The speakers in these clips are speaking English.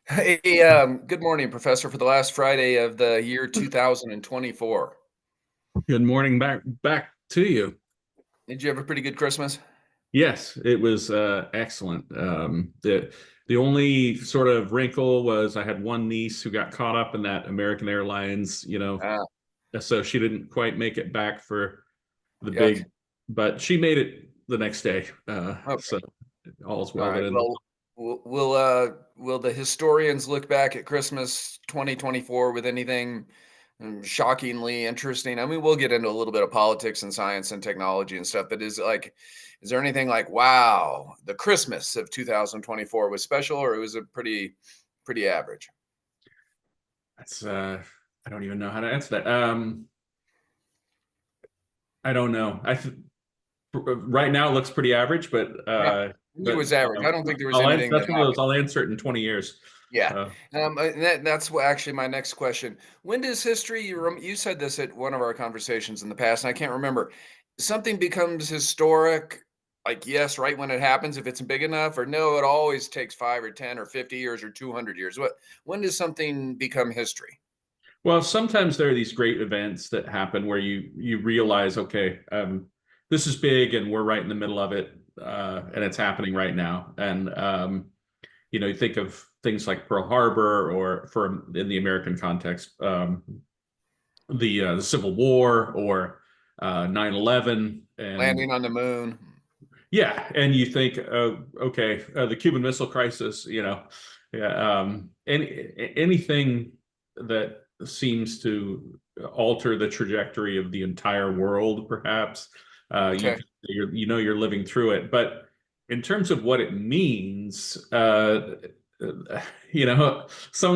Hey, good morning, Professor. For the last Friday of the year 2024, Good morning back to you. did you have a pretty good Christmas? Yes, it was excellent. The only sort of wrinkle was I had one niece who got caught up in that American Airlines, Ah, so she didn't quite make it back for the yuck. big, but she made it the next day. So Okay. all's All well that right. ends. Well, will the historians look back at Christmas 2024 with anything shockingly interesting? I mean, we'll get into a little bit of politics and science and technology and stuff, but is there anything like, wow, the Christmas of 2024 was special, or it was a pretty average? That's I don't even know how to answer that. I don't know. Right now it looks pretty average, but Yeah. I knew it but was average. I don't think there was I'll answer. anything that That's one of those. happened. I'll answer it in 20 years. Yeah, Uh, that's what actually my next question. When does history? You said this at one of our conversations in the past, and I can't remember. Something becomes historic, like yes, right when it happens, if it's big enough, or no, it always takes 5 or 10 or 50 years or 200 years. When does something become history? well, sometimes there are these great events that happen where you realize, okay, this is big, and we're right in the middle of it, and it's happening right now. And you think of things like Pearl Harbor, or for in the American context, the Civil War, or 9/11, and Landing on the moon. yeah, and you think, okay, the Cuban Missile Crisis, yeah, anything that seems to alter the trajectory of the entire world, perhaps, Okay. you're living through it. But in terms of what it means, some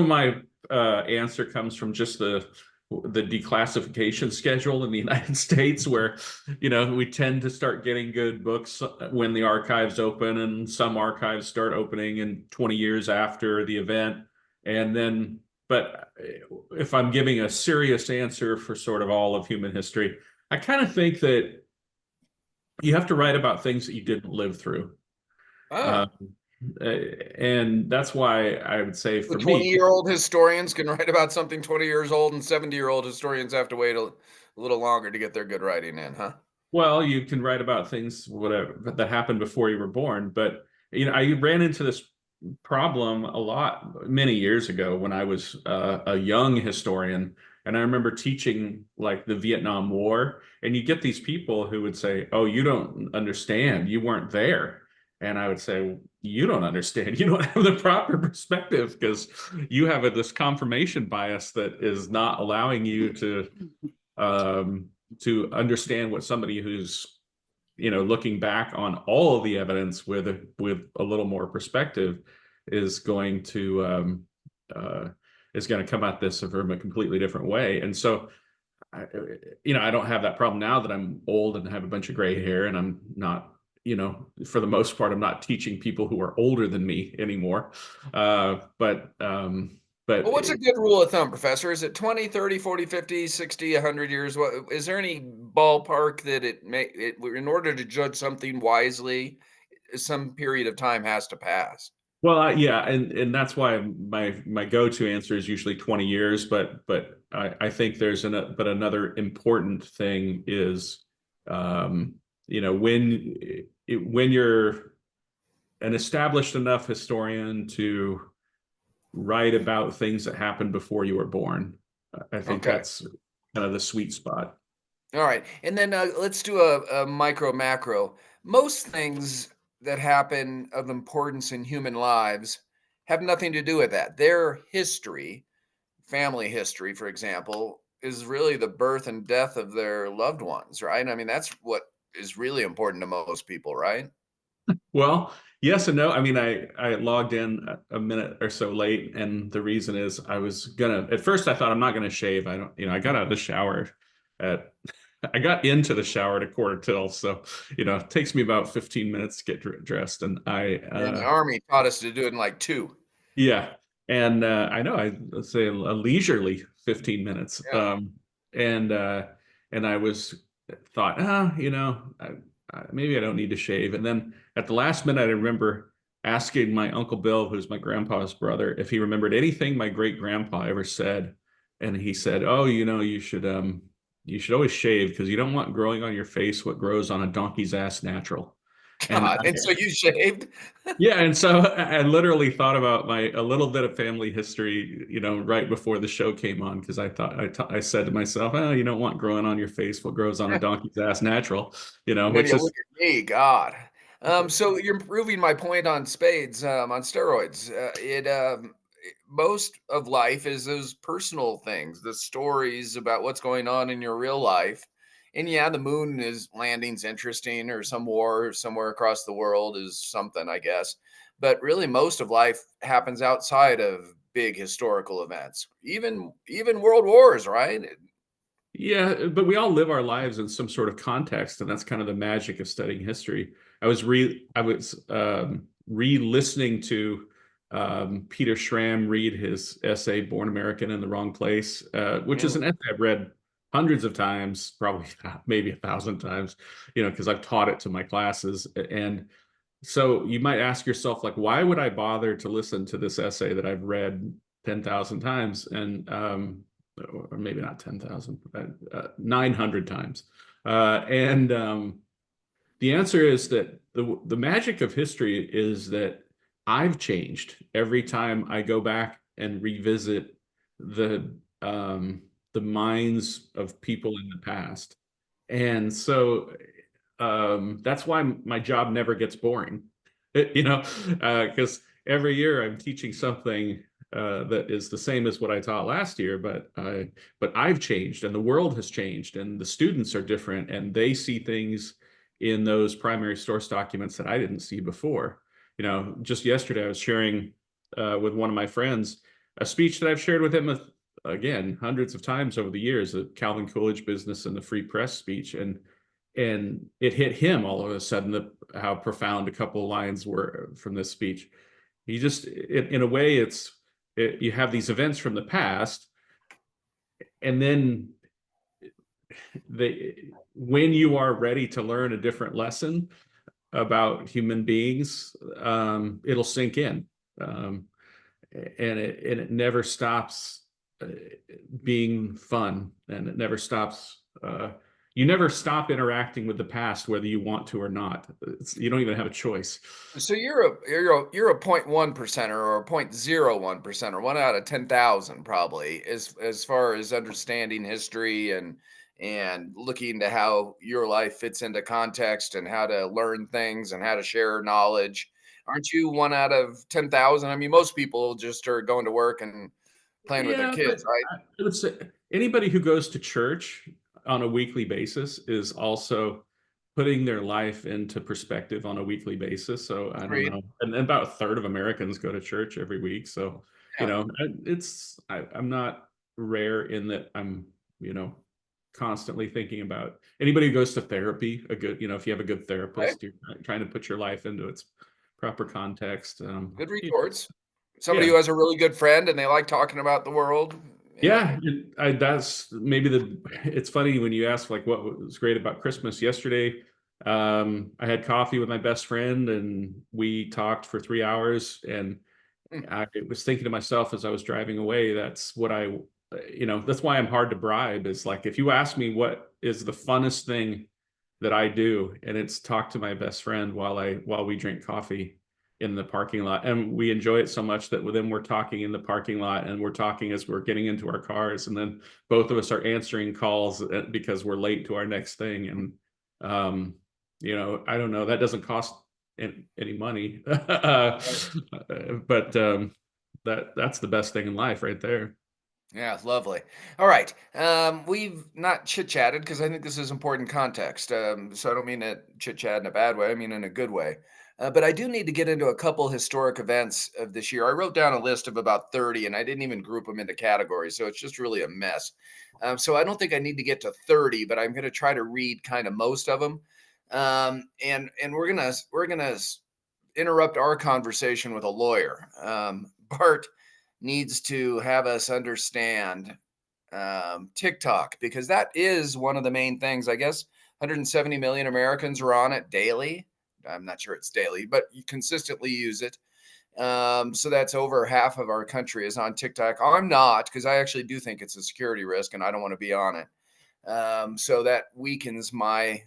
of my answer comes from just the declassification schedule in the United States, where we tend to start getting good books when the archives open, and some archives start opening in 20 years after the event. And then, but if I'm giving a serious answer for sort of all of human history, I kind of think that you have to write about things that you didn't live through. Uh, Oh, and that's why I would say so for me, 20-year-old historians can write about something 20 years old, and 70-year-old historians have to wait a little longer to get their good writing in, huh? well, you can write about things whatever that happened before you were born, but I ran into this problem a lot many years ago when I was a young historian, and I remember teaching like the Vietnam War, and you get these people who would say, "Oh, you don't understand. You weren't there." And I would say, "You don't understand. You don't have the proper perspective because you have this confirmation bias that is not allowing you um, to understand what somebody who's looking back on all of the evidence with a little more perspective is going to uh, come at this from a completely different way. And so I, I don't have that problem now that I'm old and have a bunch of gray hair, and I'm not, for the most part, I'm not teaching people who are older than me anymore. But Well, what's a good rule of thumb, Professor? Is it 20, 30, 40, 50, 60, 100 years? What is there any ballpark that in order to judge something wisely, some period of time has to pass? well, yeah, and that's why my go-to answer is usually 20 years, but I think but another important thing is, um, when you're an established enough historian to write about things that happened before you were born. I think Okay. that's kind of the sweet spot. All right. And then let's do a micro macro. Most things that happen of importance in human lives have nothing to do with that. Their history, family history, for example, is really the birth and death of their loved ones, right? I mean, that's what is really important to most people, right? Well, yes and no. I mean, I logged in a minute or so late, and the reason is I was gonna. At first, I thought I'm not gonna shave. I don't. I got out of the shower at. I got into the shower at a quarter till, so it takes me about 15 minutes to get dressed, and And the army taught us to do it in like two. yeah, and I know let's say a leisurely 15 minutes, Yeah. and I was thought, maybe I don't need to shave, and then at the last minute, I remember asking my Uncle Bill, who's my grandpa's brother, if he remembered anything my great grandpa ever said. And he said, "Oh, you should always shave because you don't want growing on your face what grows on a donkey's ass natural." And God, and so you shaved? yeah, and so I literally thought about my a little bit of family history, right before the show came on, because I said to myself, "Oh, you don't want growing on your face what grows on a donkey's ass natural," And then which you is look at me, God. So you're proving my point on spades, on steroids. Most of life is those personal things, the stories about what's going on in your real life. And yeah, the moon is landing's interesting, or some war somewhere across the world is something, I guess. But really, most of life happens outside of big historical events, even world wars, right? yeah, but we all live our lives in some sort of context, and that's kind of the magic of studying history. I was re-listening to Peter Schramm read his essay "Born American in the Wrong Place," which is Mm. an essay I've read hundreds of times, probably maybe 1,000 times, because I've taught it to my classes. And so you might ask yourself, like, why would I bother to listen to this essay that I've read 10,000 times? And or maybe not 10,000, 900 times. And The answer is that the magic of history is that I've changed every time I go back and revisit the the minds of people in the past. And so that's why my job never gets boring, because every year I'm teaching something that is the same as what I taught last year, but I've changed and the world has changed and the students are different and they see things in those primary source documents that I didn't see before. Just yesterday I was sharing with one of my friends a speech that I've shared with him again hundreds of times over the years, the Calvin Coolidge Business and the Free Press speech, and it hit him all of a sudden how profound a couple of lines were from this speech. He just, in a way, you have these events from the past, and then when you are ready to learn a different lesson about human beings, it'll sink in. Um, and it never stops uh, being fun, and it never stops. You never stop interacting with the past, whether you want to or not. You don't even have a choice. So you're a 0.1 percenter or a 0.01 percenter, one out of 10,000 probably, as far as understanding history and looking to how your life fits into context and how to learn things and how to share knowledge. Aren't you one out of 10,000? I mean, most people just are going to work and playing with their Yeah, but kids, right? I would say anybody who goes to church on a weekly basis is also putting their life into perspective on a weekly basis. So I don't Agreed. know, and about a third of Americans go to church every week. So Yeah. I'm not rare in that I'm you know constantly thinking about anybody who goes to therapy. A good, if you have a good Okay. therapist, you're trying to put your life into its proper context. Good retorts. Somebody Yeah. who has a really good friend and they like talking about the world. Yeah. Yeah, that's maybe it's funny when you ask like what was great about Christmas yesterday. I had coffee with my best friend and we talked for 3 hours, and Hmm. I was thinking to myself as I was driving away, that's why I'm hard to bribe, is like, if you ask me what is the funnest thing that I do, and it's talk to my best friend while we drink coffee in the parking lot, and we enjoy it so much that then we're talking in the parking lot and we're talking as we're getting into our cars, and then both of us are answering calls because we're late to our next thing. And um, I don't know, that doesn't cost any money, but that's the best thing in life right there. Yeah, lovely. All right. We've not chit chatted because I think this is important context. So I don't mean to chit chat in a bad way. I mean in a good way. But I do need to get into a couple historic events of this year. I wrote down a list of about 30 and I didn't even group them into categories. So it's just really a mess. So I don't think I need to get to 30, but I'm going to try to read kind of most of them. And we're gonna interrupt our conversation with a lawyer. Bart needs to have us understand TikTok, because that is one of the main things. I guess 170 million Americans are on it daily. I'm not sure it's daily, but you consistently use it. So that's over half of our country is on TikTok. I'm not, because I actually do think it's a security risk, and I don't want to be on it. So that weakens my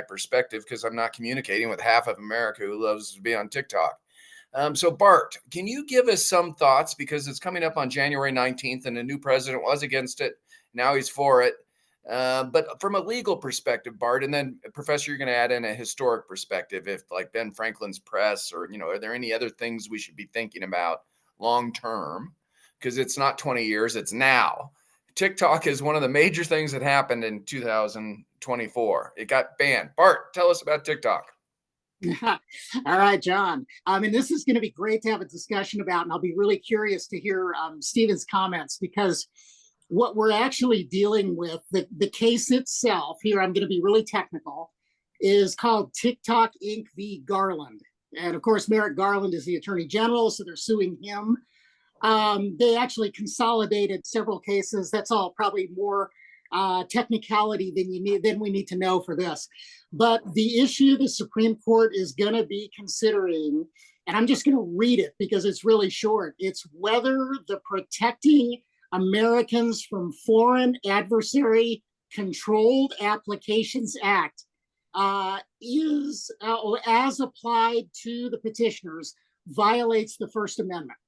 perspective because I'm not communicating with half of America who loves to be on TikTok. So Bart, can you give us some thoughts because it's coming up on January 19th, and the new president was against it. Now he's for it. But from a legal perspective, Bart, and then Professor, you're going to add in a historic perspective, if like Ben Franklin's press, or are there any other things we should be thinking about long term? Because it's not 20 years, it's now. TikTok is one of the major things that happened in 2024. It got banned. Bart, tell us about TikTok. All right, John. And this is going to be great to have a discussion about, and I'll be really curious to hear Stephen's comments, because what we're actually dealing with, the case itself here, I'm going to be really technical, is called TikTok Inc. v. Garland. And of course, Merrick Garland is the attorney general, so they're suing him. They actually consolidated several cases. That's all probably more technicality than we need to know for this. But the issue the Supreme Court is going to be considering, and I'm just going to read it because it's really short, it's whether the Protecting Americans from Foreign Adversary Controlled Applications Act is, as applied to the petitioners, violates the First Amendment.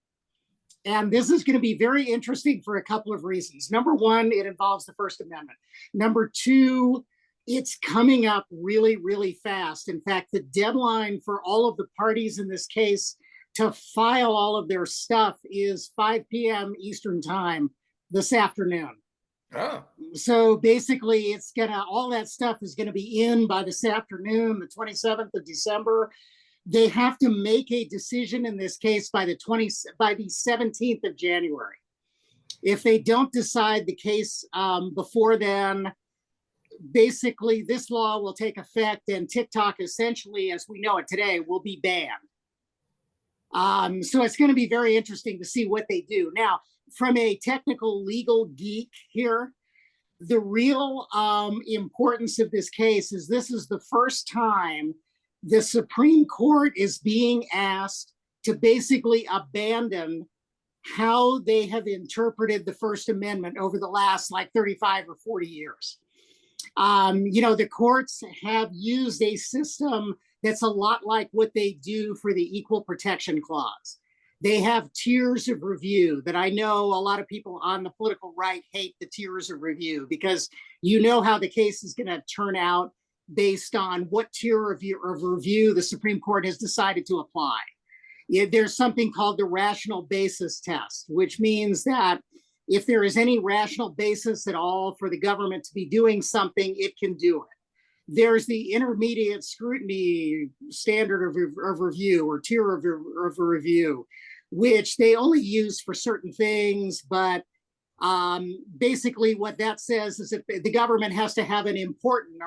And this is going to be very interesting for a couple of reasons. Number one, it involves the First Amendment. Number two, it's coming up really, really fast. In fact, the deadline for all of the parties in this case to file all of their stuff is 5 p.m. Eastern time this afternoon. Oh. So basically, all that stuff is going to be in by this afternoon, the 27th of December. They have to make a decision in this case by the 17th of January. If they don't decide the case before then, basically this law will take effect, and TikTok, essentially, as we know it today, will be banned. So it's going to be very interesting to see what they do. Now, from a technical legal geek here, the real importance of this case is this is the first time the Supreme Court is being asked to basically abandon how they have interpreted the First Amendment over the last 35 or 40 years. The courts have used a system that's a lot like what they do for the Equal Protection Clause. They have tiers of review that I know a lot of people on the political right hate the tiers of review, because you know how the case is going to turn out based on what tier of review the Supreme Court has decided to apply. There's something called the rational basis test, which means that if there is any rational basis at all for the government to be doing something, it can do it. There's the intermediate scrutiny standard of review, or tier of review, which they only use for certain things, but basically what that says is that the government has to have a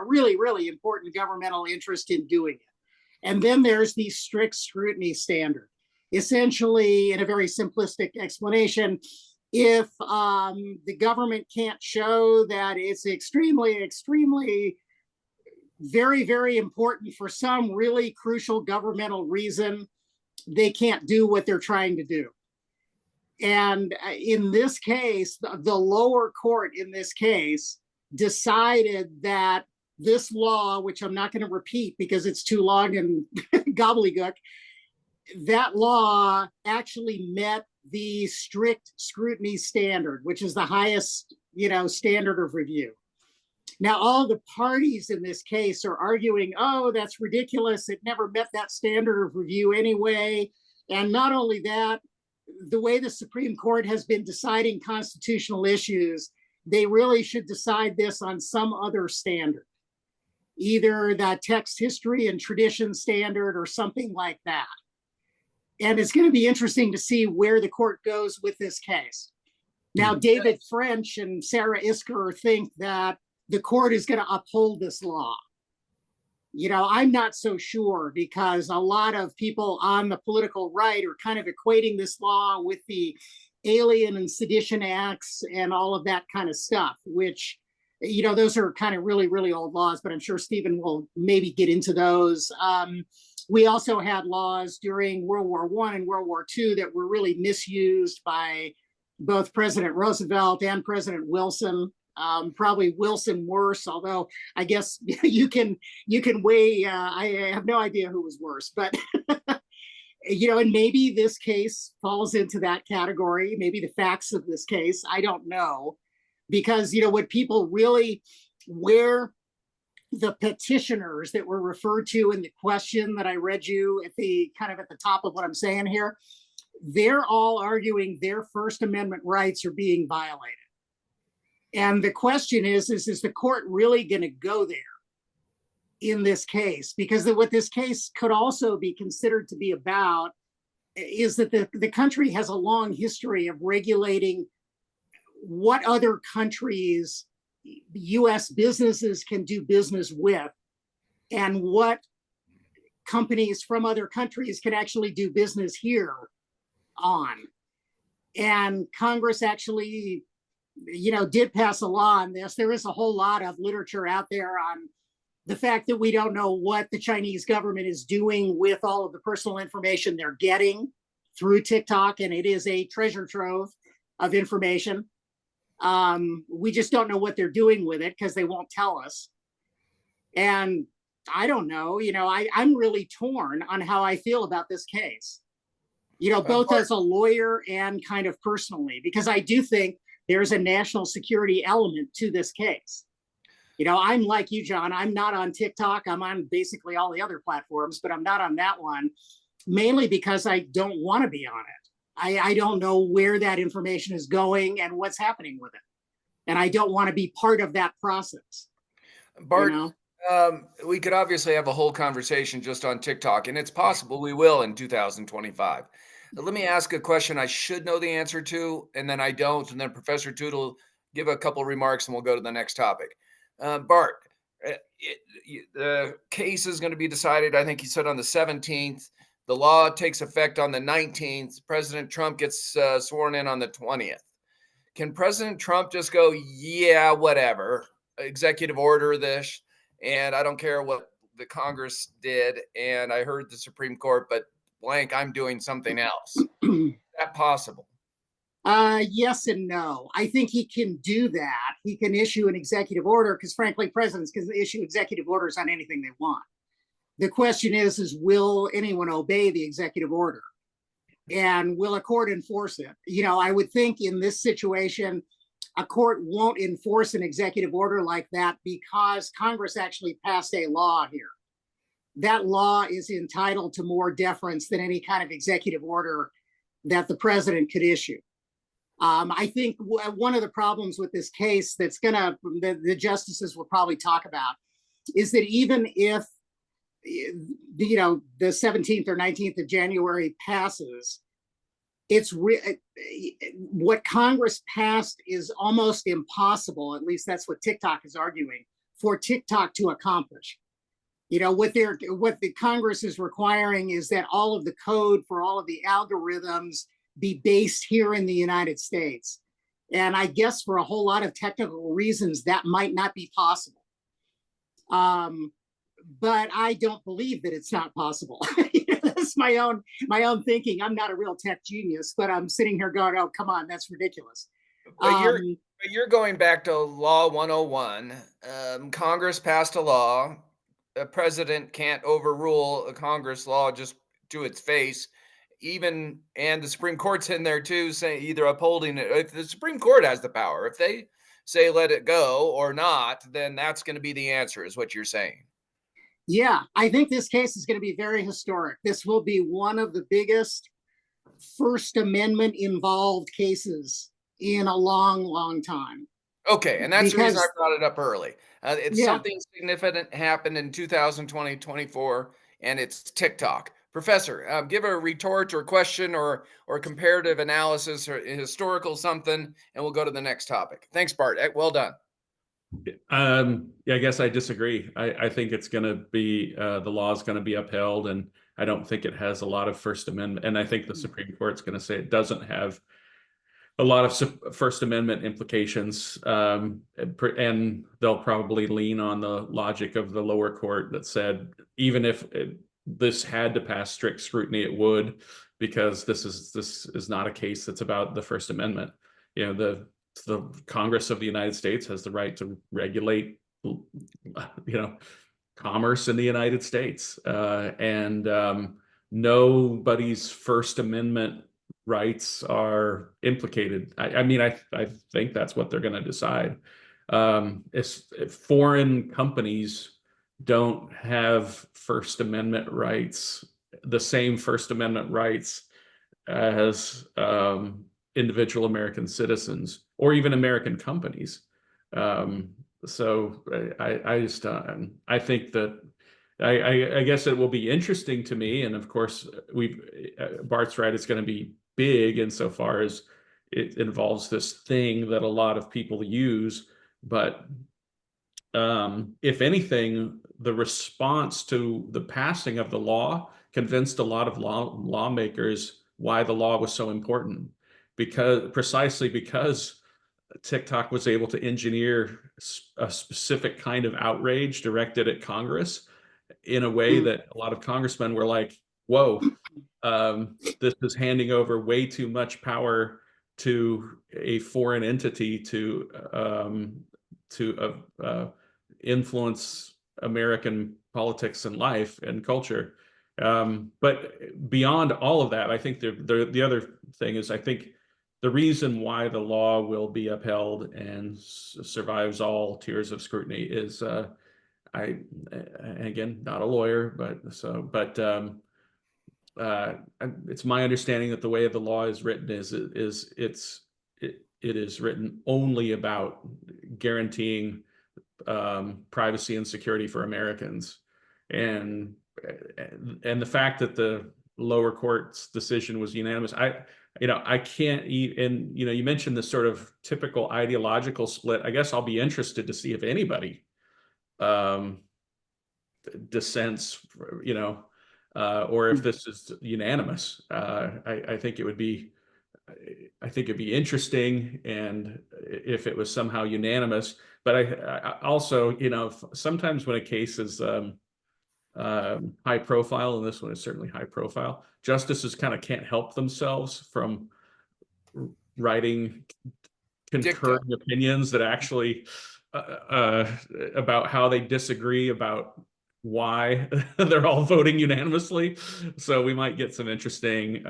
really, really important governmental interest in doing it. And then there's the strict scrutiny standard. Essentially, in a very simplistic explanation, if the government can't show that it's extremely, extremely, very, very important for some really crucial governmental reason, they can't do what they're trying to do. And in this case, the lower court in this case decided that this law, which I'm not going to repeat because it's too long and gobbledygook, that law actually met the strict scrutiny standard, which is the highest, standard of review. Now, all the parties in this case are arguing, oh, that's ridiculous. It never met that standard of review anyway. And not only that, the way the Supreme Court has been deciding constitutional issues, they really should decide this on some other standard, either the text history and tradition standard or something like that. And it's going to be interesting to see where the court goes with this case. Now, David French and Sarah Isker think that the court is going to uphold this law. I'm not so sure, because a lot of people on the political right are kind of equating this law with the Alien and Sedition Acts and all of that kind of stuff, which, those are kind of really, really old laws, but I'm sure Stephen will maybe get into those. We also had laws during World War I and World War II that were really misused by both President Roosevelt and President Wilson. Probably Wilson worse, although I guess you can weigh. I have no idea who was worse, but and maybe this case falls into that category. Maybe the facts of this case, I don't know, because what people really, where the petitioners that were referred to in the question that I read you at the top of what I'm saying here, they're all arguing their First Amendment rights are being violated. And the question is the court really going to go there in this case? Because what this case could also be considered to be about is that the country has a long history of regulating what other countries U.S. businesses can do business with and what companies from other countries can actually do business here on. And Congress actually did pass a law on this. There is a whole lot of literature out there on the fact that we don't know what the Chinese government is doing with all of the personal information they're getting through TikTok, and it is a treasure trove of information. We just don't know what they're doing with it because they won't tell us. And I don't know, I'm really torn on how I feel about this case, both as a lawyer and kind of personally, because I do think there's a national security element to this case. I'm like you, John. I'm not on TikTok. I'm on basically all the other platforms, but I'm not on that one, mainly because I don't want to be on it. I don't know where that information is going and what's happening with it. And I don't want to be part of that process. Bart, we could obviously have a whole conversation just on TikTok, and it's possible we will in 2025. Let me ask a question I should know the answer to, and then I don't, and then Professor Tootle give a couple remarks, and we'll go to the next topic. Bart, the case is going to be decided, I think he said, on the 17th. The law takes effect on the 19th. President Trump gets sworn in on the 20th. Can President Trump just go, yeah, whatever, executive order this, and I don't care what the Congress did, and I heard the Supreme Court, but blank, I'm doing something else? Is that possible? Yes and no. I think he can do that. He can issue an executive order because, frankly, presidents can issue executive orders on anything they want. The question is will anyone obey the executive order? And will a court enforce it? I would think in this situation, a court won't enforce an executive order like that because Congress actually passed a law here. That law is entitled to more deference than any kind of executive order that the president could issue. I think one of the problems with this case the justices will probably talk about is that even if the 17th or 19th of January passes, what Congress passed is almost impossible, at least that's what TikTok is arguing, for TikTok to accomplish. What the Congress is requiring is that all of the code for all of the algorithms be based here in the United States. And I guess for a whole lot of technical reasons, that might not be possible. But I don't believe that it's not possible. That's my own thinking. I'm not a real tech genius, but I'm sitting here going, oh, come on, that's ridiculous. But you're going back to Law 101. Congress passed a law. A president can't overrule a Congress law just to its face. And the Supreme Court's in there too, saying either upholding it. If the Supreme Court has the power, if they say let it go or not, then that's going to be the answer, is what you're saying. Yeah, I think this case is going to be very historic. This will be one of the biggest First Amendment involved cases in a long, long time. Okay, and that's the reason I brought it up early. Something significant happened in 2020, 24, and it's TikTok. Professor, give a retort or question or comparative analysis or historical something, and we'll go to the next topic. Thanks, Bart. Well done. I guess I disagree. I think it's going to be the law is going to be upheld, and I don't think it has a lot of First Amendment. And I think the Supreme Court's going to say it doesn't have a lot of First Amendment implications, and they'll probably lean on the logic of the lower court that said even if this had to pass strict scrutiny, it would, because this is not a case that's about the First Amendment. You know, the Congress of the United States has the right to regulate, you know, commerce in the United States, and nobody's First Amendment rights are implicated. I mean, I think that's what they're going to decide. If foreign companies don't have First Amendment rights, the same First Amendment rights as individual American citizens or even American companies. So I just I think that I guess it will be interesting to me, and of course Bart's right. It's going to be big insofar as it involves this thing that a lot of people use, but if anything, the response to the passing of the law convinced a lot of lawmakers why the law was so important, precisely because TikTok was able to engineer a specific kind of outrage directed at Congress in a way that a lot of congressmen were like, whoa, this is handing over way too much power to a foreign entity to influence American politics and life and culture. But beyond all of that, I think the other thing is, I think the reason why the law will be upheld and survives all tiers of scrutiny is, again, not a lawyer, it's my understanding that the way the law is written it is written only about guaranteeing privacy and security for Americans, and the fact that the lower court's decision was unanimous, I can't and you mentioned this sort of typical ideological split. I guess I'll be interested to see if anybody dissents, or if this is unanimous. I think it'd be interesting, and if it was somehow unanimous. But I also, sometimes when a case is high profile, and this one is certainly high profile, justices kind of can't help themselves from writing concurring opinions that actually about how they disagree about why they're all voting unanimously. So we might get some interesting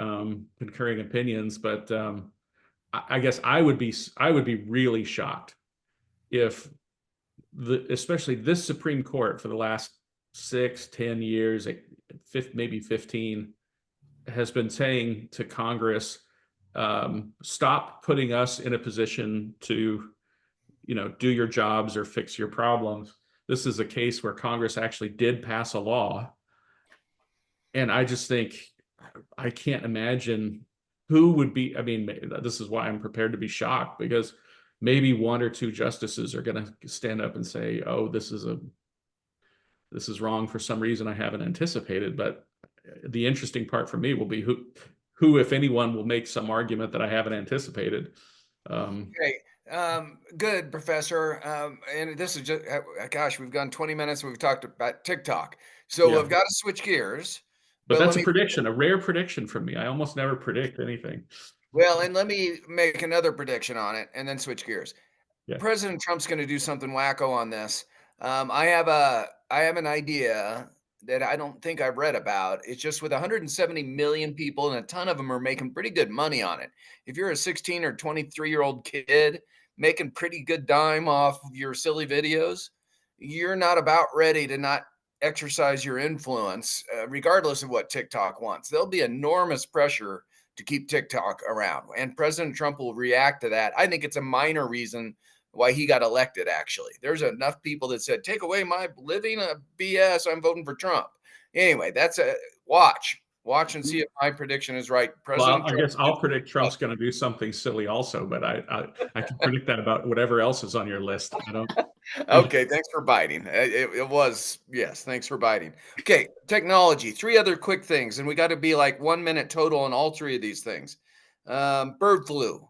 concurring opinions, but I guess I would be really shocked if especially this Supreme Court for the last 6-10 years, maybe 15, has been saying to Congress, stop putting us in a position to, do your jobs or fix your problems. This is a case where Congress actually did pass a law. And I just think, I can't imagine who would be, this is why I'm prepared to be shocked, because maybe one or two justices are going to stand up and say, oh, this is wrong for some reason I haven't anticipated. But the interesting part for me will be who, if anyone, will make some argument that I haven't anticipated. Okay. Good, Professor. And this is just, gosh, we've gone 20 minutes and we've talked about TikTok. So Yeah. we've got to switch gears. But that's a prediction, a rare prediction from me. I almost never predict anything. Well, and let me make another prediction on it and then switch gears. Yeah. President Trump's going to do something wacko on this. I have an idea that I don't think I've read about. It's just with 170 million people, and a ton of them are making pretty good money on it. If you're a 16 or 23-year-old kid making pretty good dime off of your silly videos, you're not about ready to not exercise your influence, regardless of what TikTok wants. There'll be enormous pressure to keep TikTok around, and President Trump will react to that. I think it's a minor reason why he got elected. Actually, there's enough people that said, take away my living, BS, I'm voting for Trump. Anyway, that's a watch and see if my prediction is right. Well, I guess I'll predict Trump's going to do something silly also, but I can predict that about whatever else is on your list. I don't. Okay, thanks for biting. It was, yes, thanks for biting. Okay, technology. 3 other quick things, and we got to be like 1 minute total on all 3 of these things. Bird flu.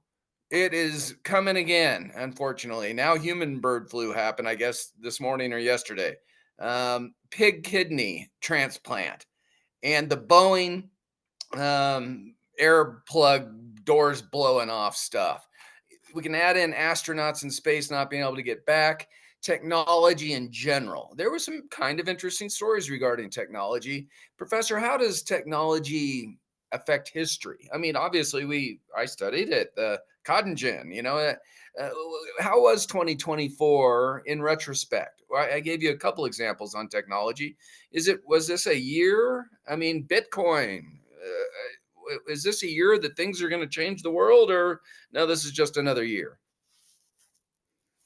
It is coming again, unfortunately. Now human bird flu happened, I guess, this morning or yesterday. Pig kidney transplant. and the Boeing air plug doors blowing off stuff. We can add in astronauts in space not being able to get back, technology in general. There were some kind of interesting stories regarding technology. Professor, how does technology affect history? I mean, obviously, I studied it, the cotton gin, uh, how was 2024 in retrospect? Well, I gave you a couple examples on technology. Was this a year? I mean, Bitcoin. Is this a year that things are going to change the world, or no, this is just another year?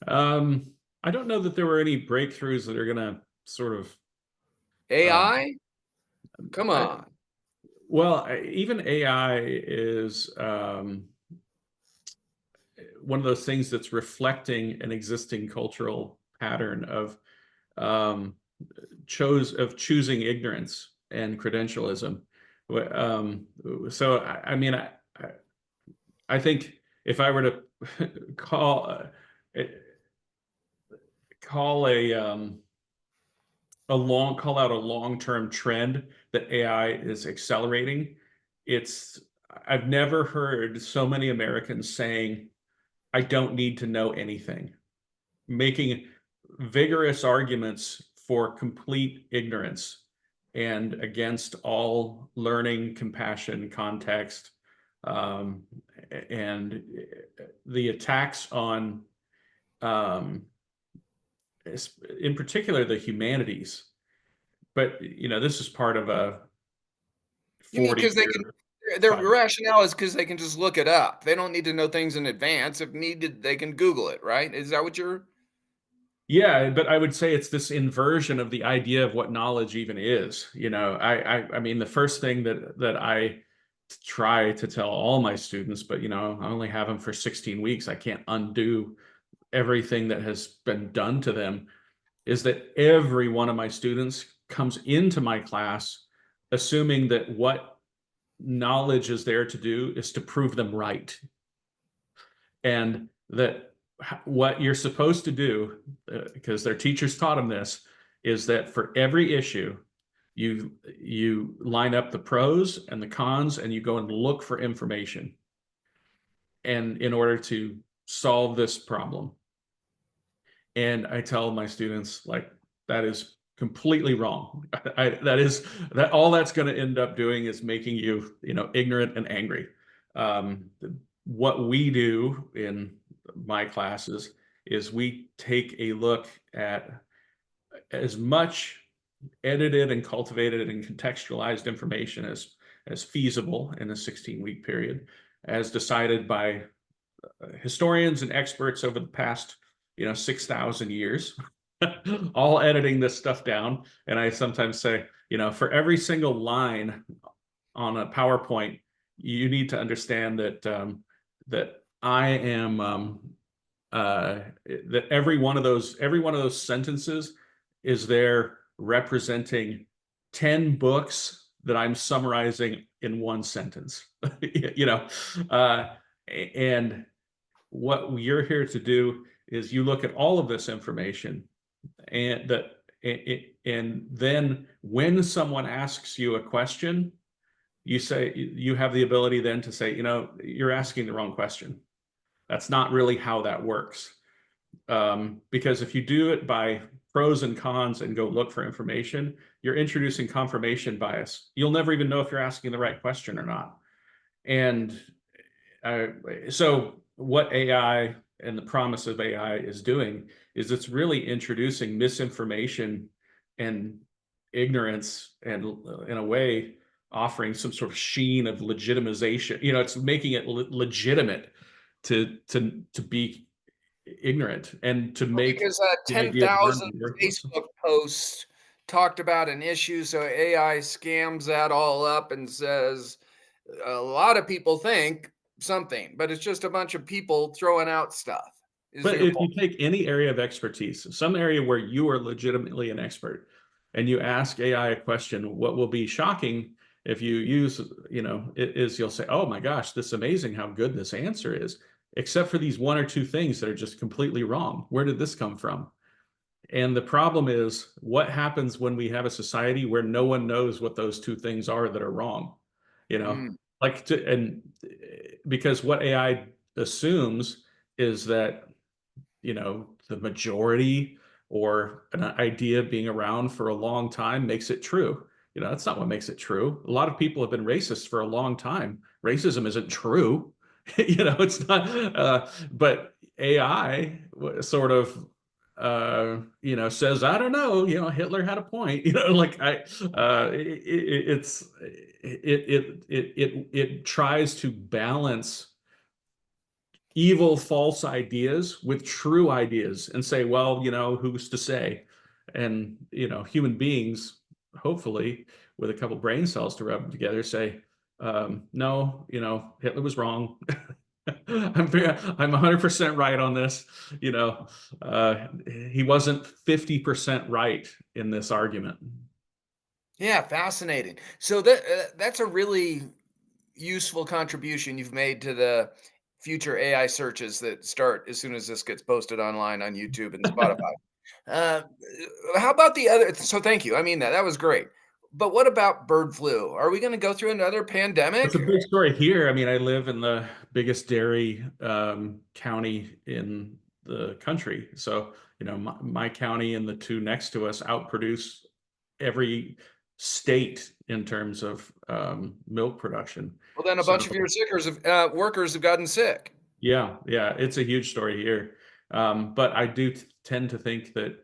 I don't know that there were any breakthroughs that are going to sort of, um, AI? Come I, on. well, even AI is one of those things that's reflecting an existing cultural pattern of um, choosing ignorance and credentialism. Um, so I mean, I think if I were to call call call out a long-term trend that AI is accelerating, it's I've never heard so many Americans saying, I don't need to know anything, making vigorous arguments for complete ignorance and against all learning, compassion, context, um, and the attacks on, um, in particular, the humanities. But this is part of a You mean because they 40-year can, their fight. rationale is because they can just look it up. They don't need to know things in advance. If needed, they can Google it, right? Is that what you're? Yeah, but I would say it's this inversion of the idea of what knowledge even is. I mean, the first thing that I try to tell all my students, but I only have them for 16 weeks. I can't undo everything that has been done to them, is that every one of my students comes into my class assuming that what knowledge is there to do is to prove them right. And that what you're supposed to do, because their teachers taught them this, is that for every issue, you line up the pros and the cons, and you go and look for information, and in order to solve this problem. And I tell my students, like, that is completely wrong. That all that's going to end up doing is making you, ignorant and angry. Um, what we do in my classes is we take a look at as much edited and cultivated and contextualized information as feasible in a 16-week period, as decided by historians and experts over the past 6,000 years, all editing this stuff down. And I sometimes say, for every single line on a PowerPoint, you need to understand that I am that every one of those sentences is there representing 10 books that I'm summarizing in one sentence. uh, and what you're here to do is you look at all of this information, and and then when someone asks you a question, you have the ability then to say, you're asking the wrong question. That's not really how that works. Because if you do it by pros and cons and go look for information, you're introducing confirmation bias. You'll never even know if you're asking the right question or not. And so what AI and the promise of AI is doing is it's really introducing misinformation and ignorance, and in a way offering some sort of sheen of legitimization. It's making it legitimate to be ignorant and to Well, make because the idea of 10,000 learning worthless. Facebook posts talked about an issue, so AI scams that all up and says a lot of people think something, but it's just a bunch of people throwing out stuff. Is But your if point? you take any area of expertise, some area where you are legitimately an expert, and you ask AI a question, what will be shocking if you use, is you'll say, oh my gosh, this is amazing how good this answer is, except for these one or two things that are just completely wrong. Where did this come from? And the problem is, what happens when we have a society where no one knows what those two things are that are wrong? You know, Mm. because what AI assumes is that, the majority or an idea being around for a long time makes it true. That's not what makes it true. A lot of people have been racist for a long time. Racism isn't true. It's not, but AI sort of, says, I don't know, Hitler had a point, like it tries to balance evil false ideas with true ideas and say, well, who's to say? And human beings, hopefully with a couple brain cells to rub them together, say, no, Hitler was wrong. I'm 100% right on this. He wasn't 50% right in this argument. Yeah, fascinating. So that's a really useful contribution you've made to the future AI searches that start as soon as this gets posted online on YouTube and Spotify. Uh, how about the other? So thank you. I mean that was great. But what about bird flu? Are we going to go through another It's a pandemic? big story here. I mean, I live in the biggest dairy county in the country. So, my county and the two next to us outproduce every state in terms of milk production. Well, then a So, bunch of your workers have gotten sick. yeah, it's a huge story here. But I do tend to think that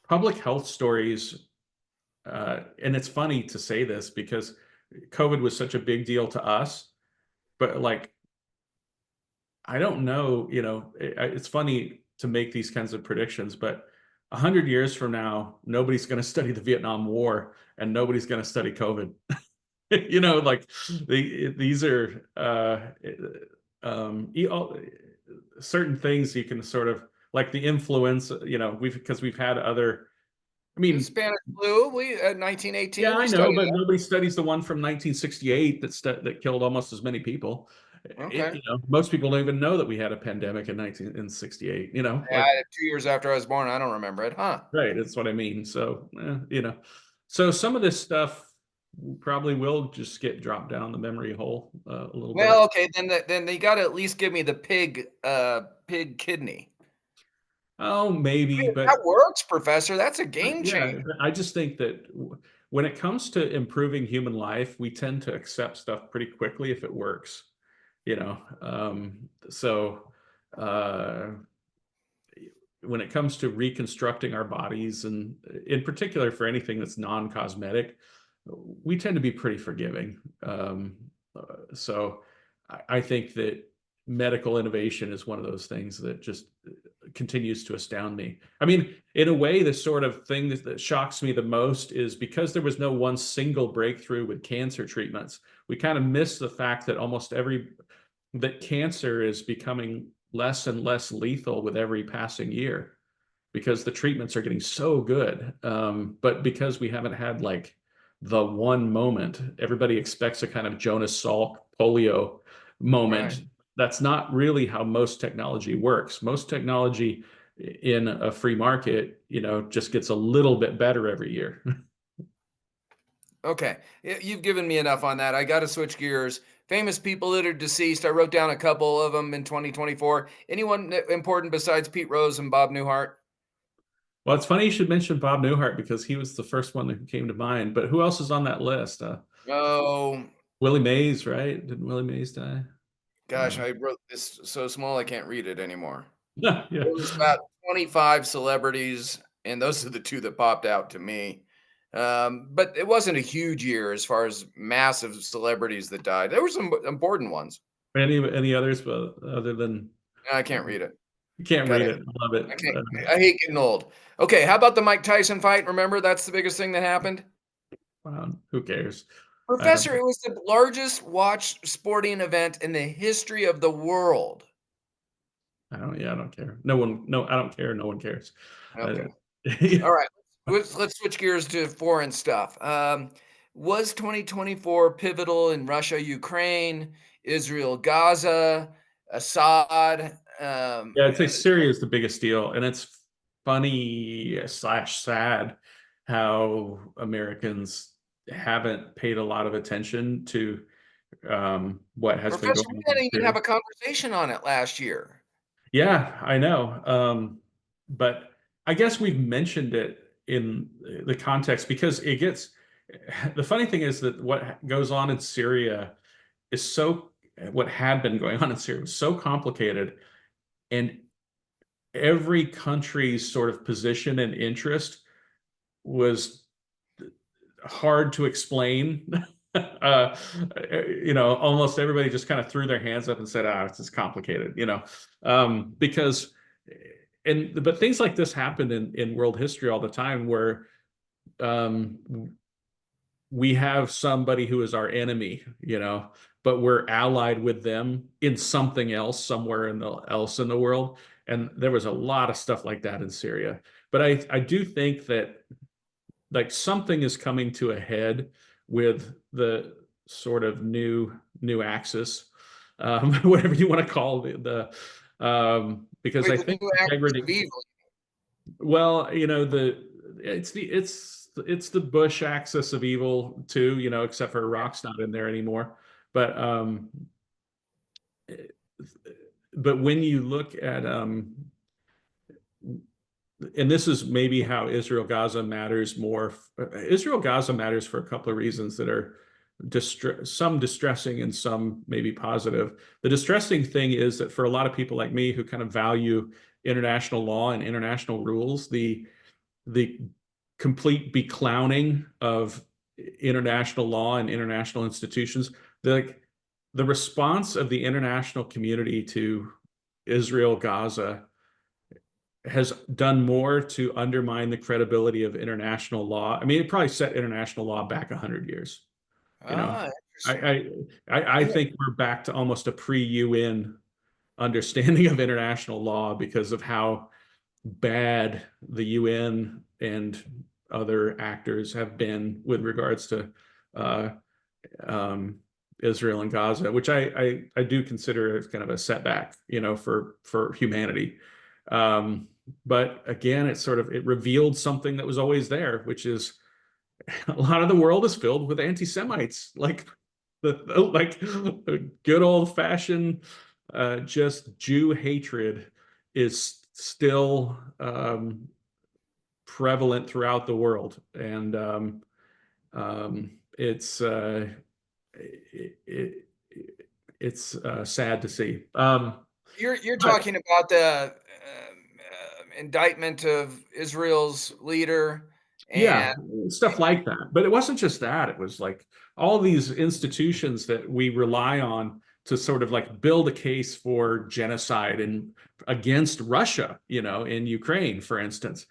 public health stories, and it's funny to say this because COVID was such a big deal to us, but like, I don't know, it's funny to make these kinds of predictions, but 100 years from now, nobody's going to study the Vietnam War and nobody's going to study COVID. Like these are certain things you can sort of like the influence, because we've had other, I The mean, Spanish flu, yeah, 1918, we I know, studied but nobody studies the one from 1968 that killed almost as many people. that. Okay. Most people don't even know that we had a pandemic in 1968. Yeah, Like, 2 years after I was born, I don't remember it, huh? right? That's what I mean. So, so some of this stuff probably will just get dropped down the memory hole a little bit. Well, okay, then they gotta at least give me the pig kidney. Oh, maybe, That but works, professor, that's a game yeah, changer. I just think that when it comes to improving human life, we tend to accept stuff pretty quickly if it works. So uh, when it comes to reconstructing our bodies, and in particular for anything that's non-cosmetic, we tend to be pretty forgiving. So I think that medical innovation is one of those things that just continues to astound me. I mean, in a way, the sort of thing that shocks me the most is because there was no one single breakthrough with cancer treatments, we kind of miss the fact that that cancer is becoming less and less lethal with every passing year because the treatments are getting so good. But because we haven't had like the one moment, everybody expects a kind of Jonas Salk polio Right. moment. That's not really how most technology works. Most technology in a free market, just gets a little bit better every year. Okay. You've given me enough on that. I gotta switch gears. Famous people that are deceased, I wrote down a couple of them in 2024. Anyone important besides Pete Rose and Bob Newhart? Well, it's funny you should mention Bob Newhart because he was the first one who came to mind. But who else is on that list? Oh, Willie Mays, right? Didn't Willie Mays die? gosh, I wrote this so small I can't read it anymore. Yeah, yeah. It was about 25 celebrities, and those are the 2 that popped out to me. But it wasn't a huge year as far as massive celebrities that died. There were some important ones. Any others, but other than I can't read it. you can't read Gotta it. I love I it. can't I hate getting old. Okay, how about the Mike Tyson fight? Remember, that's the biggest thing that happened? Wow, who cares? I don't. Professor, it was the largest watched sporting event in the history of the world. I don't. Yeah, I don't care. No one. No, I don't care. No one cares. Uh, Okay. All right. Let's switch gears to foreign stuff. Was 2024 pivotal in Russia, Ukraine, Israel, Gaza, Assad? yeah, I'd say Syria is the biggest deal, and it's funny slash sad how Americans haven't paid a lot of attention to what has been Professor, going we on didn't in even have Syria. a conversation on it last year. Yeah, I know. But I guess we've mentioned it in the context because it gets, the funny thing is that what goes on in Syria is so, what had been going on in Syria was so complicated, and every country's sort of position and interest was hard to explain. uh, Almost everybody just kind of threw their hands up and said, "Ah, it's just complicated," because, but things like this happen in world history all the time, where um, we have somebody who is our enemy, but we're allied with them in something else somewhere else in the world. And there was a lot of stuff like that in Syria. But I do think that like something is coming to a head with the sort of new axis, whatever you want to call because Wait, I the think new axis of integrity. evil. Well, it's the Bush axis of evil too, except for Iraq's not in there anymore. But but when you look at and this is maybe how Israel Gaza matters more. Israel Gaza matters for a couple of reasons that are some distressing and some maybe positive. The distressing thing is that for a lot of people like me who kind of value international law and international rules, the complete beclowning of international law and international institutions, the response of the international community to Israel Gaza has done more to undermine the credibility of international law. I mean, it probably set international law back 100 years. You know, Ah, I interesting. I think we're back to almost a pre-UN understanding of international law because of how bad the UN and other actors have been with regards to uh, um, Israel and Gaza, which I do consider as kind of a setback, for humanity. Um, but again, it revealed something that was always there, which is a lot of the world is filled with anti-Semites, like like good old fashioned just Jew hatred is still prevalent throughout the world, and it's it, it's sad to see. You're But talking about the indictment of Israel's leader, yeah, and stuff like that. But it wasn't just that. It was like all these institutions that we rely on to sort of like build a case for genocide and against Russia, in Ukraine, for instance.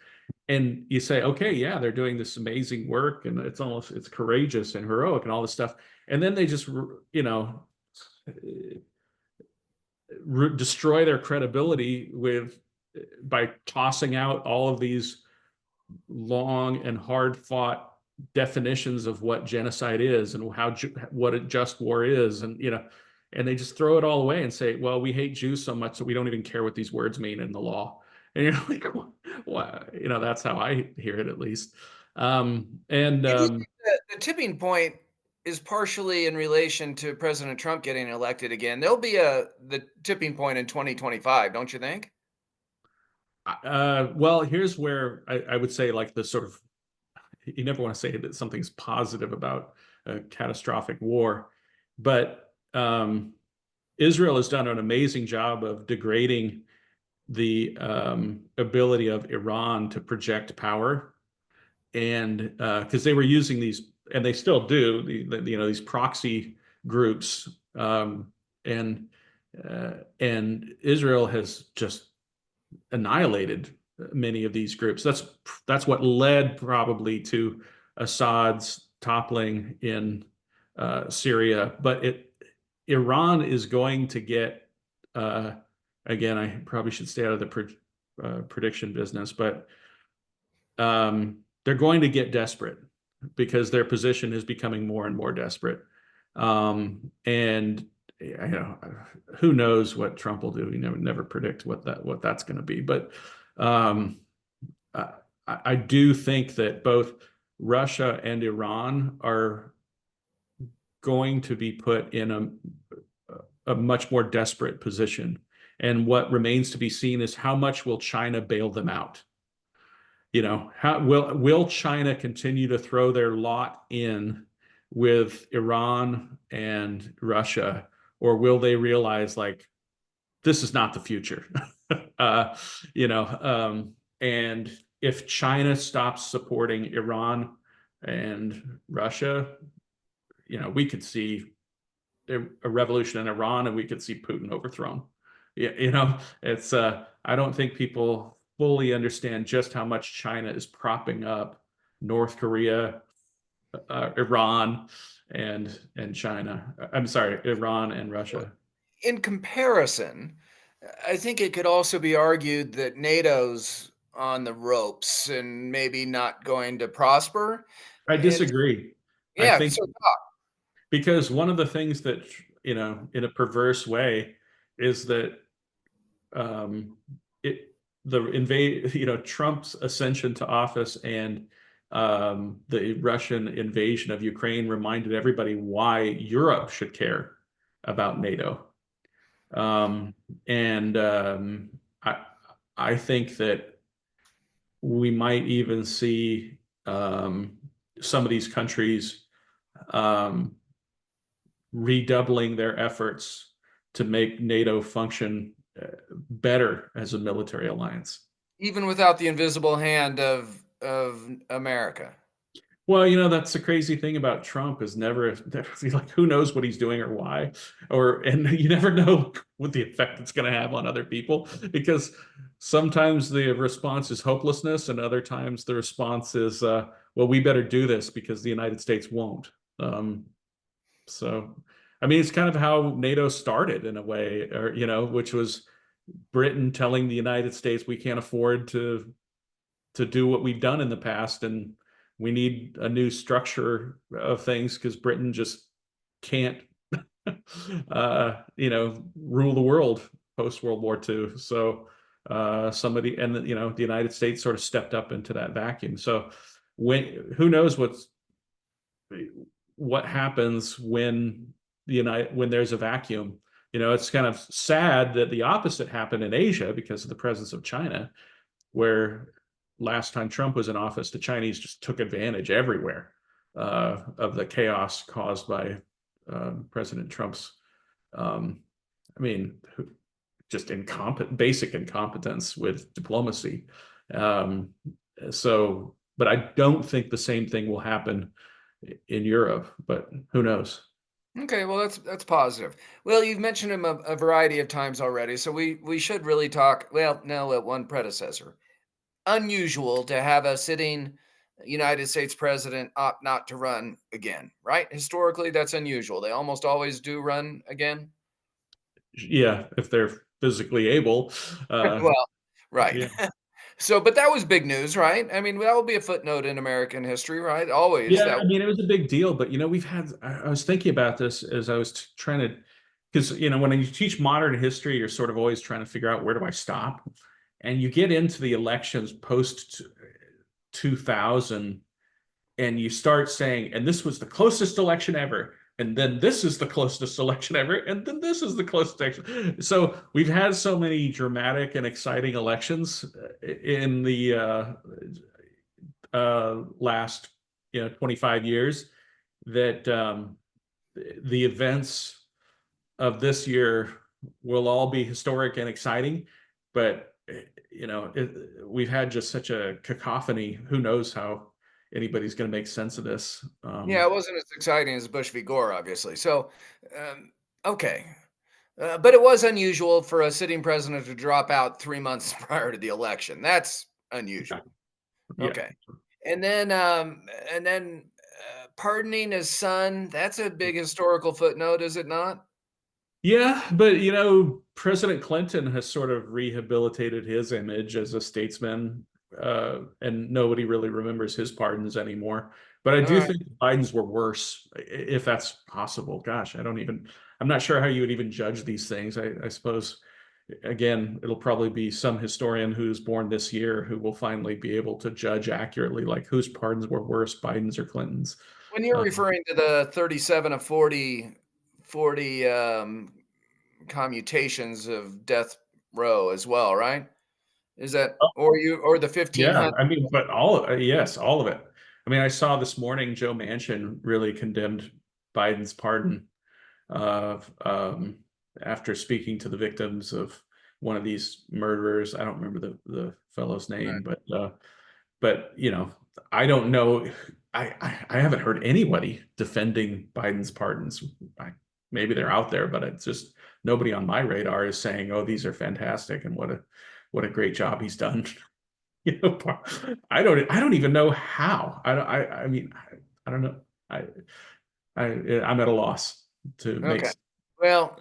And you say, okay, yeah, they're doing this amazing work and it's courageous and heroic and all this stuff. And then they just, destroy their credibility by tossing out all of these long and hard fought definitions of what genocide is and what a just war is, and they just throw it all away and say, well, we hate Jews so much that we don't even care what these words mean in the law. And you're like, what? That's how I hear it, at least. And do you think that the tipping point is partially in relation to President Trump getting elected again? There'll be the tipping point in 2025, don't you think? well, here's where I would say, like, the sort of, you never want to say that something's positive about a catastrophic war, but Israel has done an amazing job of degrading the ability of Iran to project power, and because they were using these, and they still do, these proxy groups, and Israel has just annihilated many of these groups. That's what led probably to Assad's toppling in Syria. But Iran is going to get, again, I probably should stay out of the prediction business, but they're going to get desperate because their position is becoming more and more desperate. And who knows what Trump will do? You never predict what that's going to be. But I do think that both Russia and Iran are going to be put in a much more desperate position. And what remains to be seen is how much will China bail them out? How will China continue to throw their lot in with Iran and Russia, or will they realize like this is not the future? uh, and if China stops supporting Iran and Russia, we could see a revolution in Iran and we could see Putin overthrown. Yeah, it's I don't think people fully understand just how much China is propping up North Korea, Iran, and China. I'm sorry, Iran and Russia. In comparison, I think it could also be argued that NATO's on the ropes and maybe not going to prosper. I And disagree. I yeah, think so because one of the things that, in a perverse way, is that um, it the invade Trump's ascension to office and the Russian invasion of Ukraine reminded everybody why Europe should care about NATO. And I I think that we might even see some of these countries um, redoubling their efforts to make NATO function better as a military alliance. even without the invisible hand of America. Well, that's the crazy thing about Trump is never like who knows what he's doing or why, and you never know what the effect it's going to have on other people because sometimes the response is hopelessness and other times the response is, well, we better do this because the United States won't. So, I mean, it's kind of how NATO started in a way, or which was Britain telling the United States we can't afford to do what we've done in the past, and we need a new structure of things because Britain just can't, rule the world post World War II. So somebody and the United States sort of stepped up into that vacuum. So who knows what happens when there's a vacuum. It's kind of sad that the opposite happened in Asia because of the presence of China, where last time Trump was in office, the Chinese just took advantage everywhere of the chaos caused by President Trump's, I mean, just basic incompetence with diplomacy. But I don't think the same thing will happen in Europe, but who knows? Okay, well that's positive. Well, you've mentioned him a variety of times already, so we should really talk. Well, no, one predecessor. Unusual to have a sitting United States president opt not to run again, right? Historically, that's unusual. They almost always do run again. Yeah, if they're physically able. Well, right. Yeah. So, but that was big news, right? I mean, that will be a footnote in American history, right? Always Yeah, that. I mean, it was a big deal, but I was thinking about this as I was trying to, because when you teach modern history, you're sort of always trying to figure out where do I stop, and you get into the elections post 2000, and you start saying, and this was the closest election ever, and then this is the closest election ever, and then this is the closest election. So we've had so many dramatic and exciting elections in the last 25 years that the events of this year will all be historic and exciting, but we've had just such a cacophony. Who knows how anybody's going to make sense of this? Yeah, it wasn't as exciting as Bush v. Gore, obviously. So, um, okay. But it was unusual for a sitting president to drop out 3 months prior to the election. That's Yeah, unusual. yeah. Okay. And then pardoning his son, that's a big historical footnote, is it not? Yeah, but President Clinton has sort of rehabilitated his image as a statesman, and nobody really remembers his pardons anymore. But I All do right. think Biden's were worse, if that's possible. Gosh, I'm not sure how you would even judge these things. I suppose again, it'll probably be some historian who's born this year who will finally be able to judge accurately, like whose pardons were worse, Biden's or Clinton's. When you're Um, referring to the 37 of 40 commutations of death row as well, right? Is that, or the yeah, 1,500? I mean, but yes, all of it. I mean, I saw this morning Joe Manchin really condemned Biden's pardon of after speaking to the victims of one of these murderers. I don't remember the fellow's name, but you know, I don't know. I haven't heard anybody defending Biden's pardons. Maybe they're out there, but it's just nobody on my radar is saying, "Oh, these are fantastic," and what a great job he's done. You know, I don't even know how. I mean, I don't know. I I'm at a loss to make. Okay. Well,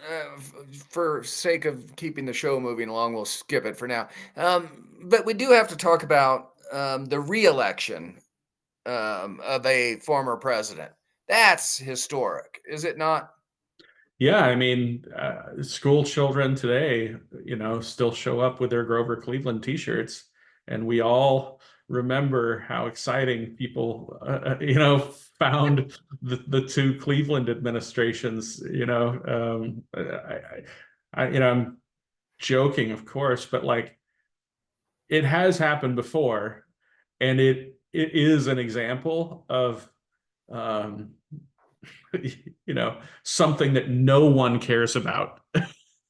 for sake of keeping the show moving along, we'll skip it for now. But we do have to talk about the reelection of a former president. That's historic, is it not? Yeah, I mean, school children today, you know, still show up with their Grover Cleveland T-shirts, and we all remember how exciting people, you know, found the two Cleveland administrations. You know, you know, I'm joking, of course, but like it has happened before, and it is an example of um, you know, something that no one cares about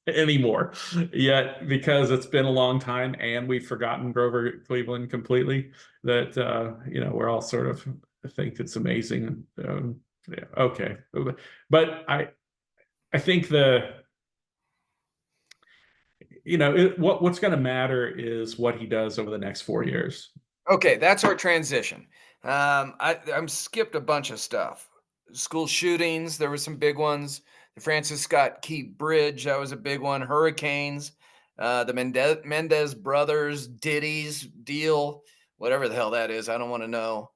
anymore. Yet, because it's been a long time and we've forgotten Grover Cleveland completely, that you know, we're all sort of think it's amazing. Yeah, okay, but I think you know what's going to matter is what he does over the next 4 years. Okay, that's our transition. I'm skipped a bunch of stuff. School shootings, there were some big ones. The Francis Scott Key Bridge, that was a big one. Hurricanes, the Mendez brothers, Diddy's deal, whatever the hell that is, I don't want to know.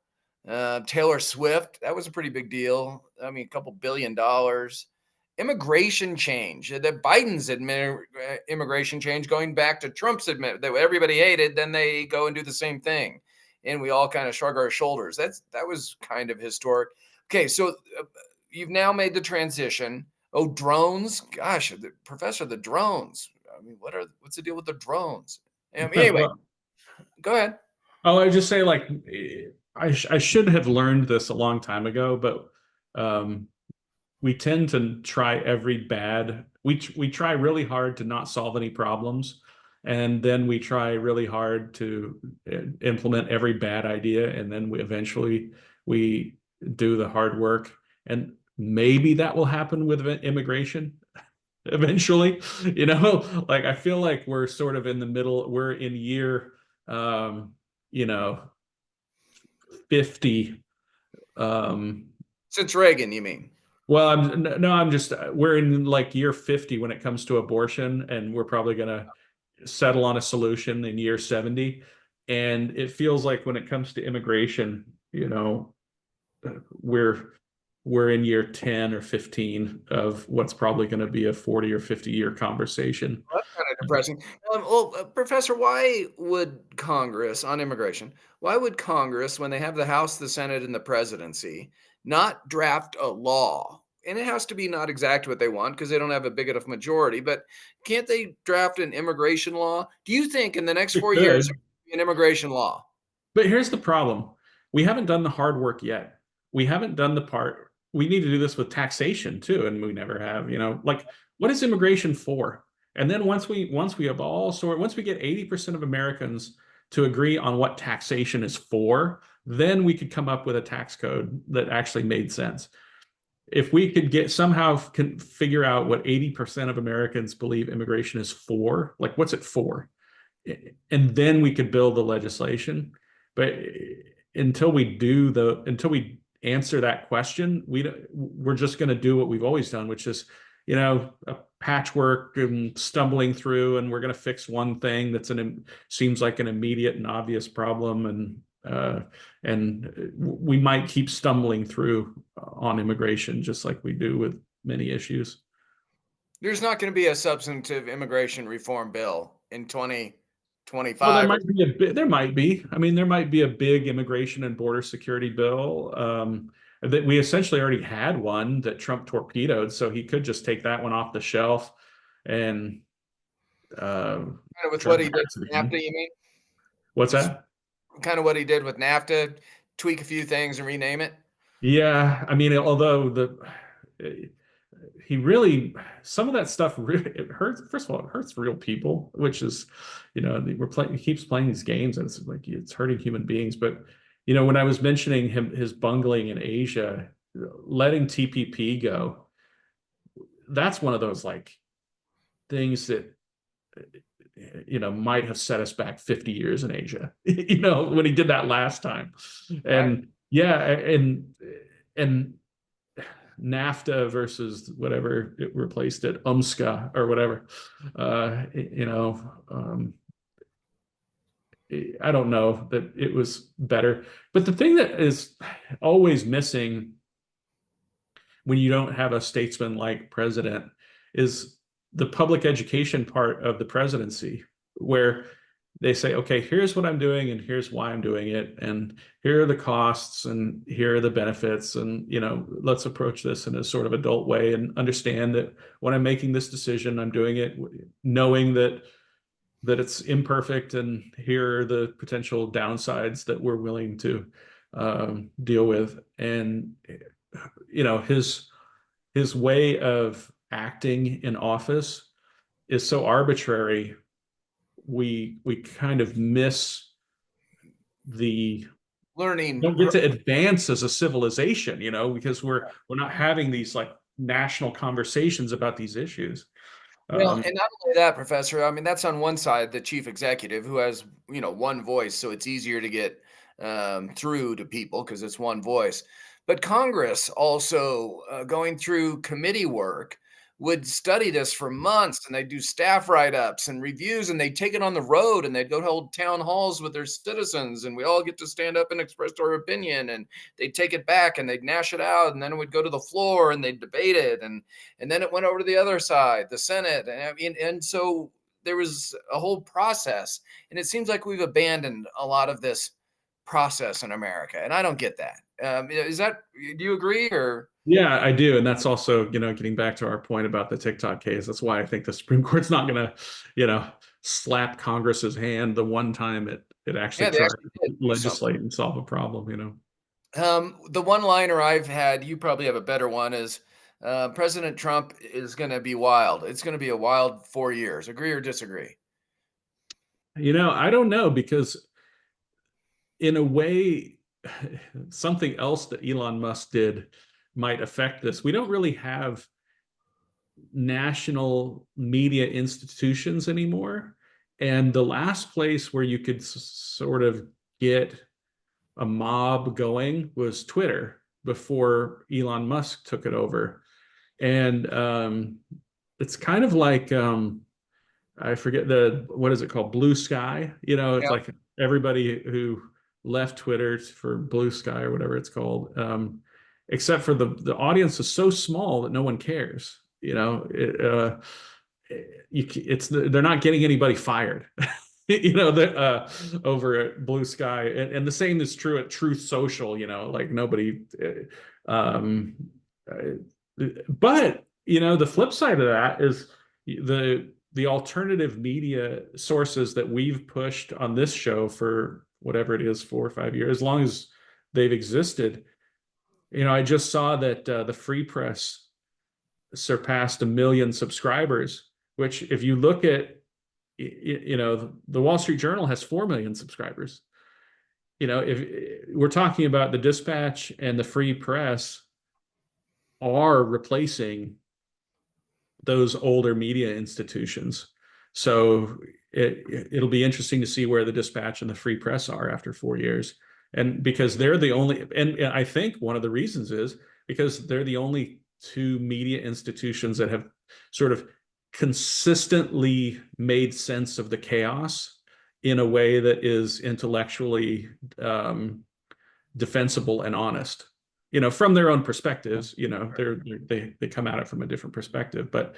Taylor Swift, that was a pretty big deal. I mean, a couple $1 billion. Immigration change, the Biden's immigration change going back to Trump's that everybody hated, then they go and do the same thing, and we all kind of shrug our shoulders. That was kind of historic. Okay, so you've now made the transition. Oh, drones, gosh, Professor, the drones. I mean, what's the deal with the drones? Anyway, Well, go ahead. oh, I just say like I should have learned this a long time ago, but we tend to try every bad. We try really hard to not solve any problems, and then we try really hard to implement every bad idea, and then we eventually we do the hard work, and maybe that will happen with immigration eventually. You know, like I feel like we're sort of in the middle. We're in year, you know, 50. Since Reagan, you mean? Well, I'm just we're in like year 50 when it comes to abortion, and we're probably gonna settle on a solution in year 70. And it feels like when it comes to immigration, you know, we're we're in year 10 or 15 of what's probably going to be a 40 or 50-year conversation. That's kind of depressing. Professor, why would Congress on immigration? Why would Congress, when they have the House, the Senate, and the presidency, not draft a law? And it has to be not exactly what they want because they don't have a big enough majority. But can't they draft an immigration law? Do you think in the next It 4 years could. an immigration law? But here's the problem. We haven't done the hard work yet. We haven't done the part. We need to do this with taxation too, and we never have, you know, like what is immigration for? And then once we have once we get 80% of Americans to agree on what taxation is for, then we could come up with a tax code that actually made sense. If we could get somehow can figure out what 80% of Americans believe immigration is for, like what's it for? And then we could build the legislation. But until we answer that question, we're just going to do what we've always done, which is, you know, a patchwork and stumbling through, and we're going to fix one thing seems like an immediate and obvious problem, and we might keep stumbling through on immigration, just like we do with many issues. There's not going to be a substantive immigration reform bill in Well, 2025. there might be. I mean, there might be a big immigration and border security bill. That we essentially already had one that Trump torpedoed, so he could just take that one off the shelf and Kind of with try what to he did pass it with again. NAFTA, you mean? What's that? Kind of what he did with NAFTA, tweak a few things and rename it. Yeah, I mean, although he really some of that stuff really it hurts. First of all, it hurts real people, which is, we're playing. He keeps playing these games, and it's like it's hurting human beings. But when I was mentioning his bungling in Asia, letting TPP go, that's one of those like things that might have set us back 50 years in Asia. When he did that last time, Right. and yeah, and NAFTA versus whatever it replaced it, UMSCA or whatever. I don't know that it was better. But the thing that is always missing when you don't have a statesman like president is the public education part of the presidency, where they say, okay, here's what I'm doing and here's why I'm doing it. And here are the costs and here are the benefits. And, let's approach this in a sort of adult way and understand that when I'm making this decision, I'm doing it knowing that it's imperfect and here are the potential downsides that we're willing to deal with. And, his way of acting in office is so arbitrary. We kind of miss the Learning. don't get to advance as a civilization, because we're not having these like national conversations about these issues. Well, and not only that, Professor, I mean, that's on one side, the chief executive who has, one voice. So it's easier to get through to people because it's one voice. But Congress also going through committee work would study this for months and they do staff write-ups and reviews and they take it on the road and they'd go to hold town halls with their citizens and we all get to stand up and express our opinion and they'd take it back and they'd gnash it out and then it would go to the floor and they'd debate it and then it went over to the other side, the Senate. And I mean, and so there was a whole process. And it seems like we've abandoned a lot of this process in America. And I don't get that. Do you agree or? Yeah, I do. And that's also, getting back to our point about the TikTok case. That's why I think the Supreme Court's not going to, slap Congress's hand the one time it actually Yeah, they tries actually to did do something. legislate and solve a problem. The one liner I've had, you probably have a better one, is President Trump is going to be wild. It's going to be a wild 4 years. Agree or disagree? I don't know because in a way, something else that Elon Musk did might affect this. We don't really have national media institutions anymore. And the last place where you could sort of get a mob going was Twitter before Elon Musk took it over. And it's kind of like I forget what is it called? Blue Sky. It's Yeah. like everybody who left Twitter for Blue Sky or whatever it's called. Except for the audience is so small that no one cares. They're not getting anybody fired. Over at Blue Sky, and the same is true at Truth Social. Like nobody. Um, but the flip side of that is the alternative media sources that we've pushed on this show for whatever it is, 4 or 5 years, as long as they've existed. I just saw that the Free Press surpassed 1 million subscribers, which if you look at, the Wall Street Journal has 4 million subscribers. If we're talking about the Dispatch and the Free Press are replacing those older media institutions. So it'll be interesting to see where the Dispatch and the Free Press are after 4 years. And because they're the only, and I think one of the reasons is because they're the only two media institutions that have sort of consistently made sense of the chaos in a way that is intellectually defensible and honest. From their own perspectives, they come at it from a different perspective. But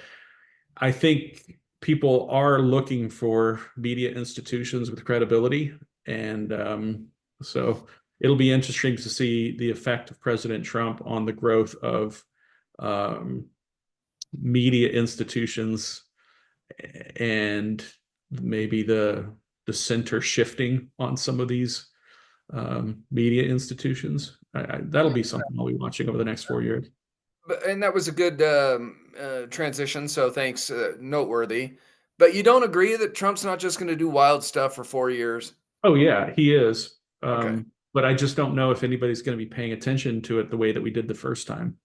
I think people are looking for media institutions with credibility, and so it'll be interesting to see the effect of President Trump on the growth of um, media institutions, and maybe the center shifting on some of these media institutions. That'll be something I'll be watching over the next 4 years. And that was a good transition. So thanks, noteworthy. But you don't agree that Trump's not just going to do wild stuff for 4 years? Oh yeah, he is. Okay. But I just don't know if anybody's going to be paying attention to it the way that we did the first time.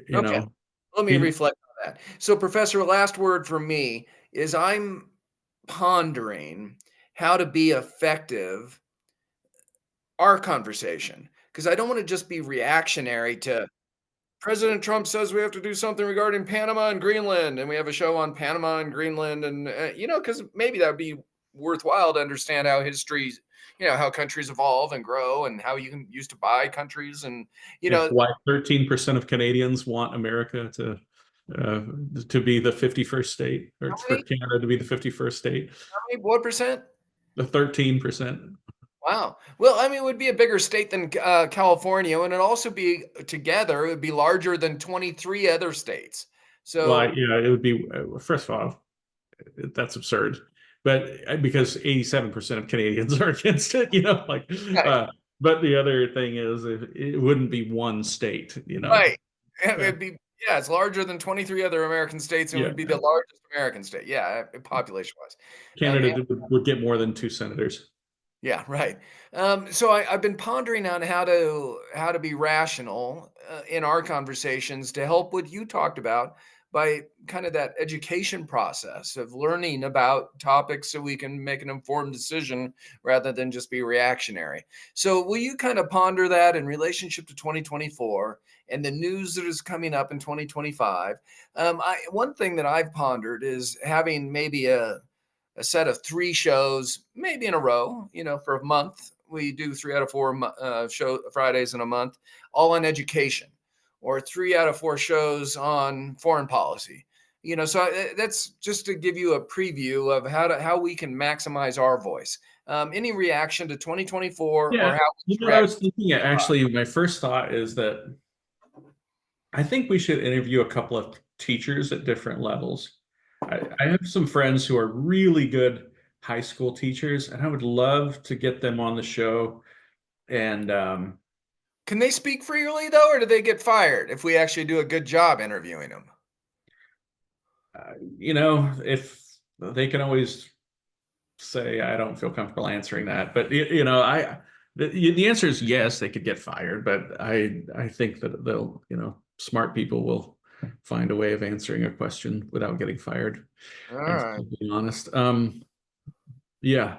You Okay. know, Let me he, reflect on that. So, Professor, last word from me is I'm pondering how to be effective our conversation, because I don't want to just be reactionary to President Trump says we have to do something regarding Panama and Greenland, and we have a show on Panama and Greenland, and because maybe that would be worthwhile to understand how history, how countries evolve and grow, and how you can used to buy countries, and yeah, how why 13% of Canadians want America uh, to be the 51st state, or for many, Canada to be the 51st state. what percent? The 13%. Wow. Well, I mean, it would be a bigger state than California, and it'd also be together. It would be larger than 23 other states. Well, So, yeah, it would be, first of all, that's absurd. But because 87% of Canadians are against it, right, but the other thing is it wouldn't be one state. right. Uh, It'd be, yeah, it's larger than 23 other American states, and yeah, would be the largest American state. Yeah, population wise. Canada And would get more than two senators. yeah, right. So I've been pondering on how to be rational in our conversations to help what you talked about by kind of that education process of learning about topics so we can make an informed decision rather than just be reactionary. So will you kind of ponder that in relationship to 2024 and the news that is coming up in 2025? One thing that I've pondered is having maybe a set of three shows, maybe in a row, for a month. We do 3 out of 4 show Fridays in a month, all on education, or 3 out of 4 shows on foreign policy. So that's just to give you a preview of how we can maximize our voice. Any reaction to 2024 or Yeah, how we should I react? was thinking actually, my first thought is that I think we should interview a couple of teachers at different levels. I have some friends who are really good high school teachers, and I would love to get them on the show. And Can they speak freely though, or do they get fired if we actually do a good job interviewing them? if they can always say, I don't feel comfortable answering that, but the answer is yes, they could get fired, but I think that they'll, smart people will find a way of answering a question without getting fired. All And right. being honest, yeah.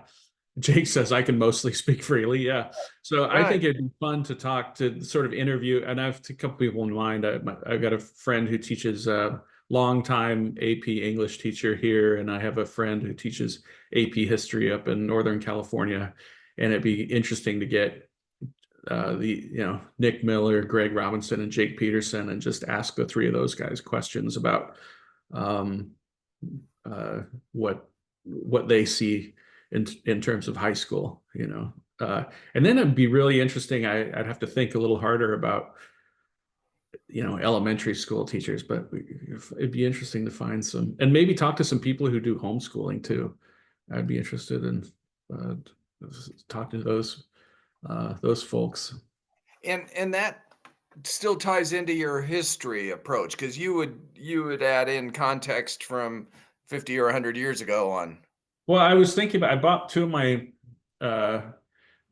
Jake says I can mostly speak freely. Yeah. So I Right. think it'd be fun to talk to sort of interview. And I've a couple people in mind. I've got a friend who teaches longtime AP English teacher here. And I have a friend who teaches AP history up in Northern California. And it'd be interesting to get Nick Miller, Greg Robinson, and Jake Peterson, and just ask the three of those guys questions about um, what they see in terms of high school. And then it'd be really interesting. I'd have to think a little harder about elementary school teachers, but it'd be interesting to find some, and maybe talk to some people who do homeschooling too. I'd be interested in uh, talking to those folks. And that still ties into your history approach, because you would add in context from 50 or 100 years ago on. Well, I was thinking about, I bought two of my uh,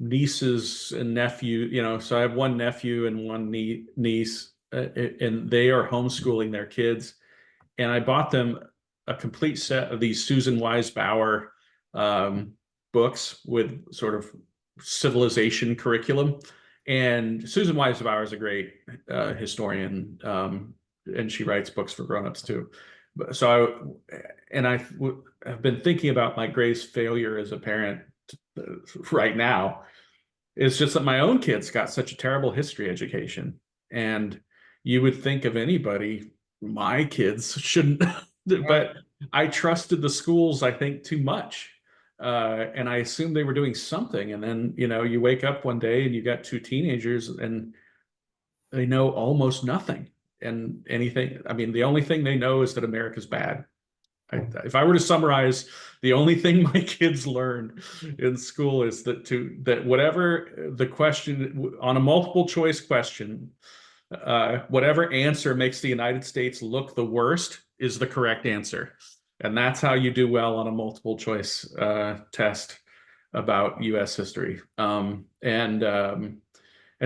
nieces and nephew, so I have one nephew and one niece, and they are homeschooling their kids. And I bought them a complete set of these Susan Wise Bauer books with sort of civilization curriculum. And Susan Wise Bauer is a great historian, and she writes books for grown-ups too. So I have been thinking about my greatest failure as a parent right now. It's just that my own kids got such a terrible history education. And you would think of anybody my kids shouldn't, but I trusted the schools, I think, too much. And I assumed they were doing something. And then, you wake up one day and you got two teenagers and they know almost nothing. And anything, I mean, the only thing they know is that America's bad. If I were to summarize, the only thing my kids learned in school is that whatever the question on a multiple choice question, whatever answer makes the United States look the worst is the correct answer. And that's how you do well on a multiple choice test about US history. And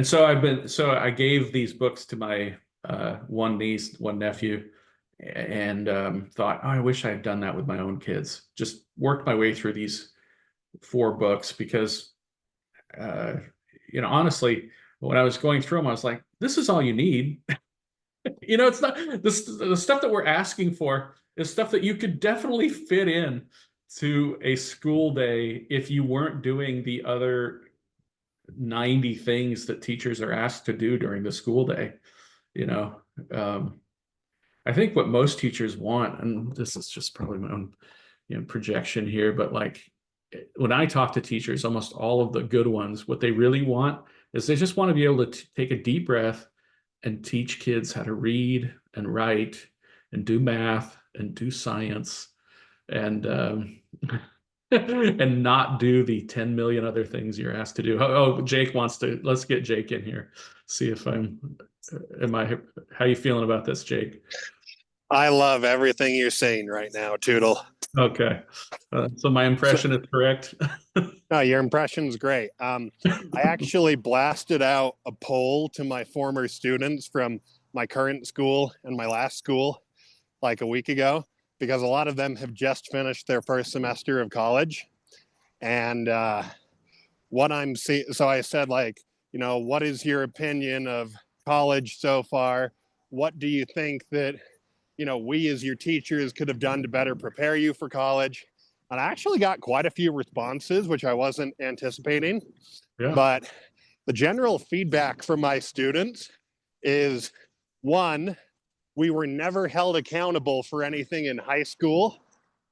so I gave these books to my one niece, one nephew, and thought, oh, I wish I had done that with my own kids. Just worked my way through these 4 books because, honestly, when I was going through them, I was like, this is all you need. It's not the stuff that we're asking for is stuff that you could definitely fit in to a school day if you weren't doing the other 90 things that teachers are asked to do during the school day. I think what most teachers want, and this is just probably my own projection here, but like when I talk to teachers, almost all of the good ones, what they really want is they just want to be able to take a deep breath and teach kids how to read and write and do math and do science and and not do the 10 million other things you're asked to do. Jake wants to, let's get Jake in here. See if how you feeling about this, Jake? I love everything you're saying right now, Tootle. Okay. So my impression is correct. No, your impression's great. I actually blasted out a poll to my former students from my current school and my last school like a week ago, because a lot of them have just finished their first semester of college. And what I'm seeing, so I said, what is your opinion of college so far? What do you think that, we as your teachers could have done to better prepare you for college? And I actually got quite a few responses, which I wasn't anticipating. Yeah. But the general feedback from my students is, one, we were never held accountable for anything in high school.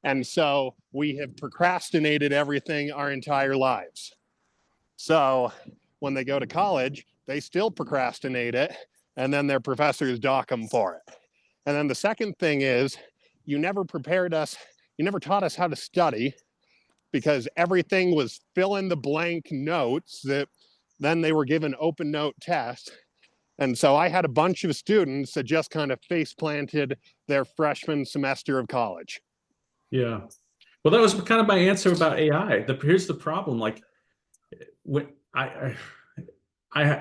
And so we have procrastinated everything our entire lives. So when they go to college, they still procrastinate it, and then their professors dock them for it. And then the second thing is, you never taught us how to study, because everything was fill in the blank notes that then they were given open note tests. And so I had a bunch of students that just kind of face planted their freshman semester of college. Yeah. Well, that was kind of my answer about AI. Here's the problem. Like, when I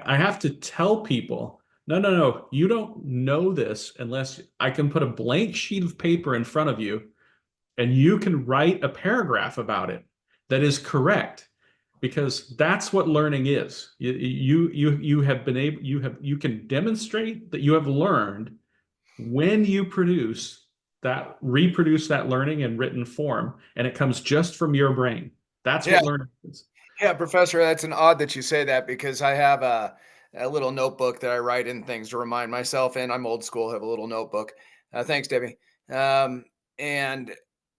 have to tell people, no, you don't know this unless I can put a blank sheet of paper in front of you and you can write a paragraph about it that is correct, because that's what learning is. You can demonstrate that you have learned when you reproduce that learning in written form, and it comes just from your brain. That's what learning is. Yeah, Professor, that's an odd that you say that, because I have a little notebook that I write in things to remind myself, and I'm old school, have a little notebook. Thanks, Debbie. And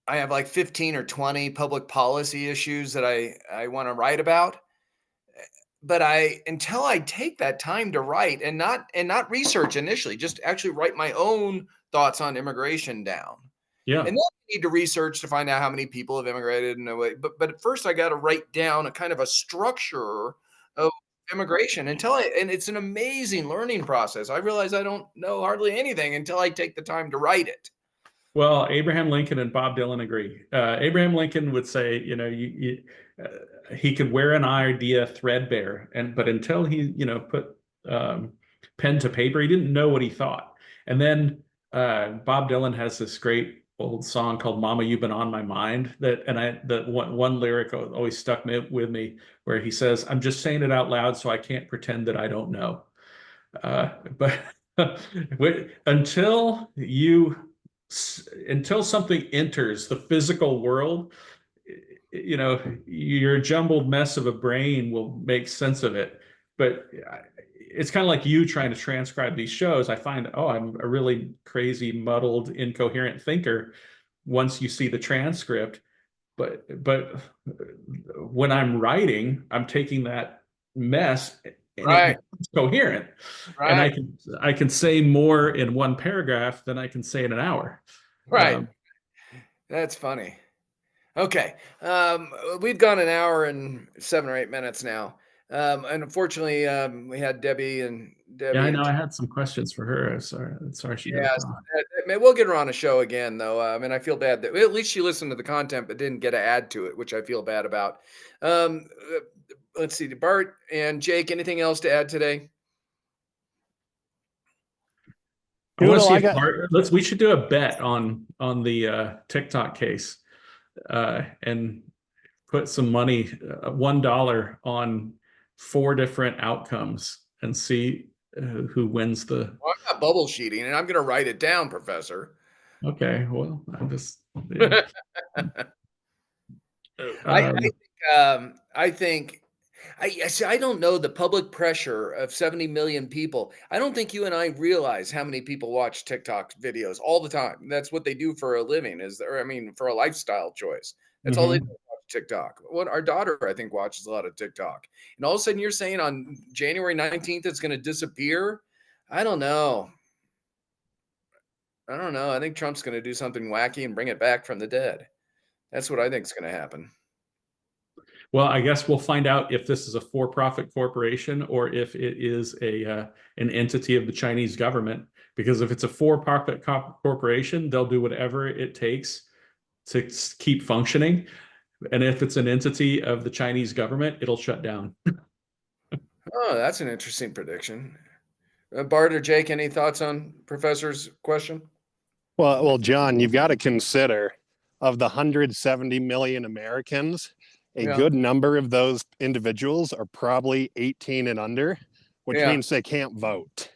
I have like 15 or 20 public policy issues that I want to write about. But until I take that time to write and not research initially, just actually write my own thoughts on immigration down. Yeah. And then I need to research to find out how many people have immigrated in a way. But at first I got to write down a kind of a structure of immigration and it's an amazing learning process. I realize I don't know hardly anything until I take the time to write it. Well, Abraham Lincoln and Bob Dylan agree. Abraham Lincoln would say, he could wear an idea threadbare, but until he, put pen to paper, he didn't know what he thought. And then Bob Dylan has this great old song called "Mama, You've Been on My Mind." That one lyric always stuck with me, where he says, "I'm just saying it out loud so I can't pretend that I don't know." But until something enters the physical world, your jumbled mess of a brain will make sense of it. but it's kind of like you trying to transcribe these shows. I find, oh, I'm a really crazy, muddled, incoherent thinker once you see the transcript. But when I'm writing, I'm taking that mess and Right. it's coherent. And Right. I can say more in one paragraph than I can say in an hour. Right. That's funny. Okay. We've gone an hour and 7 or 8 minutes now. And unfortunately, we had Debbie and Yeah, I and know. I had some questions for her. Sorry she yeah, jumped so on. we'll get her on a show again, though. I mean, I feel bad that at least she listened to the content, but didn't get to add to it, which I feel bad about. Um, let's see, Bart and Jake, anything else to add today? I want to Tootle, see I if got we should do a bet on the TikTok case, and put some money, $1 on 4 different outcomes and see who wins the. Well, I'm not bubble sheeting, and I'm going to write it down, Professor. Okay, well, I'm just. Yeah. I Um, I think I see, I don't know the public pressure of 70 million people. I don't think you and I realize how many people watch TikTok videos all the time. That's what they do for a living, is there? I mean, for a lifestyle choice. That's all they do, mhm. watch TikTok. What our daughter, I think, watches a lot of TikTok. And all of a sudden you're saying on January 19th it's going to disappear? I don't know. I don't know. I think Trump's going to do something wacky and bring it back from the dead. That's what I think is going to happen. Well, I guess we'll find out if this is a for-profit corporation or if it is an entity of the Chinese government. Because if it's a for-profit corporation, they'll do whatever it takes to keep functioning. And if it's an entity of the Chinese government, it'll shut down. Oh, that's an interesting prediction. Bart or Jake, any thoughts on Professor's question? well, John, you've got to consider of the 170 million Americans, a Yeah, good number of those individuals are probably 18 and under, which yeah, means they can't vote.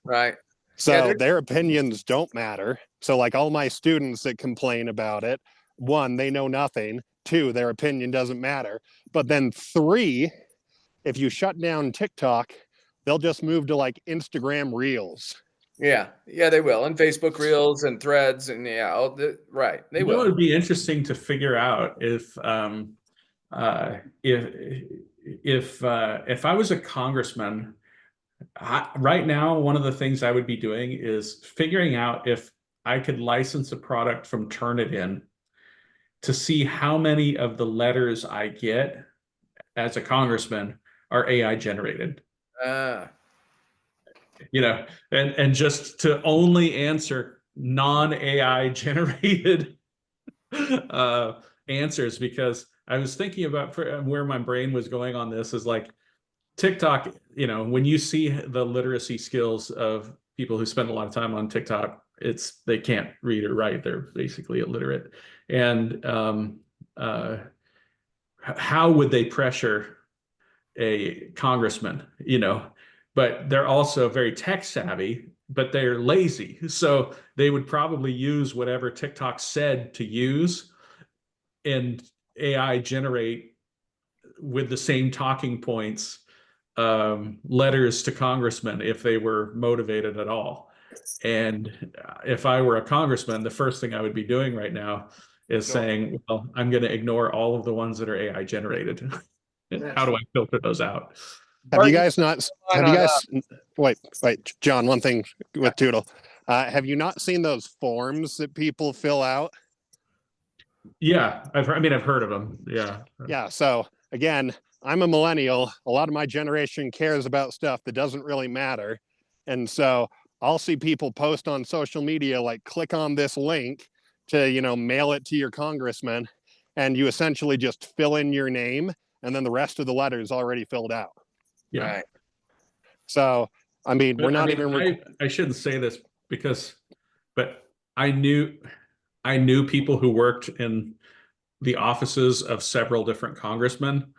right. Yeah, So their opinions don't matter. So, like all my students that complain about it, one, they know nothing. Two, their opinion doesn't matter. But then three, if you shut down TikTok, they'll just move to like Instagram Reels. yeah, yeah, they will, and Facebook Reels and Threads, and yeah, right, they You know, it will. would be interesting to figure out uh, if if I was a congressman, right now, one of the things I would be doing is figuring out if I could license a product from Turnitin to see how many of the letters I get as a congressman are AI generated. Uh, And just to only answer non-AI generated uh, answers, because I was thinking about where my brain was going on this is like TikTok, when you see the literacy skills of people who spend a lot of time on TikTok, they can't read or write. They're basically illiterate. And how would they pressure a congressman, but they're also very tech savvy, but they're lazy. So they would probably use whatever TikTok said to use and AI generate with the same talking points letters to congressmen if they were motivated at all. And if I were a congressman, the first thing I would be doing right now is saying, well, I'm going to ignore all of the ones that are AI generated. How do I filter those out? Have you Bart, guys not? Have you guys? Wait, John. One thing with Tootle. Have you not seen those forms that people fill out? Yeah, I've heard of them. Yeah. Yeah. So again, I'm a millennial. A lot of my generation cares about stuff that doesn't really matter, and so I'll see people post on social media like, click on this link to mail it to your congressman, and you essentially just fill in your name, and then the rest of the letter is already filled out. Yeah. right. So I mean, we're But not even. I shouldn't say this but I knew people who worked in the offices of several different congressmen,